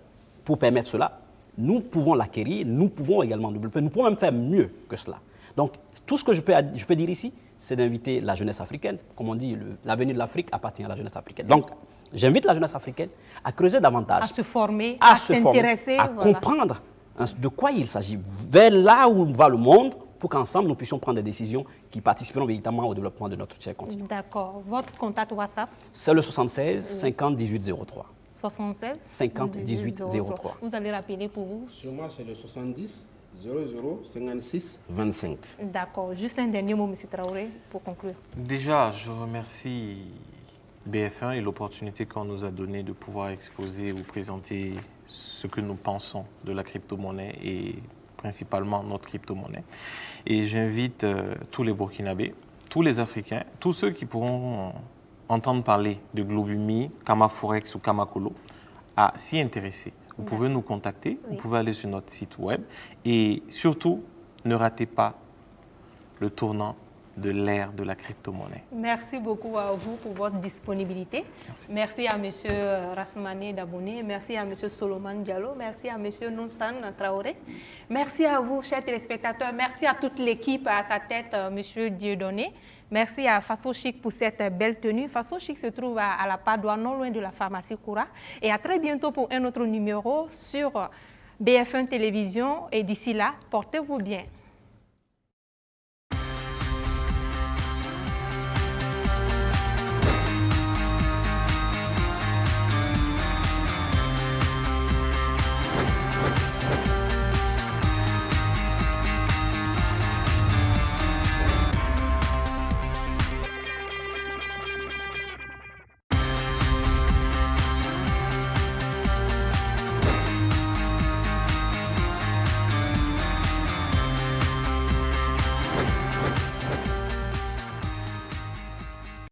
pour permettre cela, nous pouvons l'acquérir, nous pouvons également développer, nous pouvons même faire mieux que cela. Donc, tout ce que je peux dire ici, c'est d'inviter la jeunesse africaine. Comme on dit, l'avenir de l'Afrique appartient à la jeunesse africaine. Donc, j'invite la jeunesse africaine à creuser davantage. À se former, à s'intéresser. À comprendre de quoi il s'agit, vers là où va le monde, pour qu'ensemble, nous puissions prendre des décisions qui participeront véritablement au développement de notre cher continent. D'accord. Votre contact WhatsApp? C'est le 76 50 18 03. 76 50 18 03. Vous allez rappeler pour vous? Sur moi, c'est le 70 00 56 25. D'accord. Juste un dernier mot, M. Traoré, pour conclure. Déjà, je remercie BF1 et l'opportunité qu'on nous a donnée de pouvoir exposer ou présenter ce que nous pensons de la crypto-monnaie et principalement notre crypto-monnaie. Et j'invite tous les Burkinabés, tous les Africains, tous ceux qui pourront entendre parler de Globumi, Kamaforex ou Kamakolo, à s'y intéresser. Vous pouvez nous contacter, vous pouvez aller sur notre site web et surtout, ne ratez pas le tournant de l'ère de la crypto-monnaie. Merci beaucoup à vous pour votre disponibilité. Merci à M. Rasmane Daboune, merci à M. Solomon Diallo, merci à M. Nonsan Traoré. Merci à vous, chers téléspectateurs. Merci à toute l'équipe, à sa tête, M. Dieudonné. Merci à Faso Chic pour cette belle tenue. Faso Chic se trouve à la Padoue, non loin de la pharmacie Koura. Et à très bientôt pour un autre numéro sur BF1 Télévision. Et d'ici là, portez-vous bien.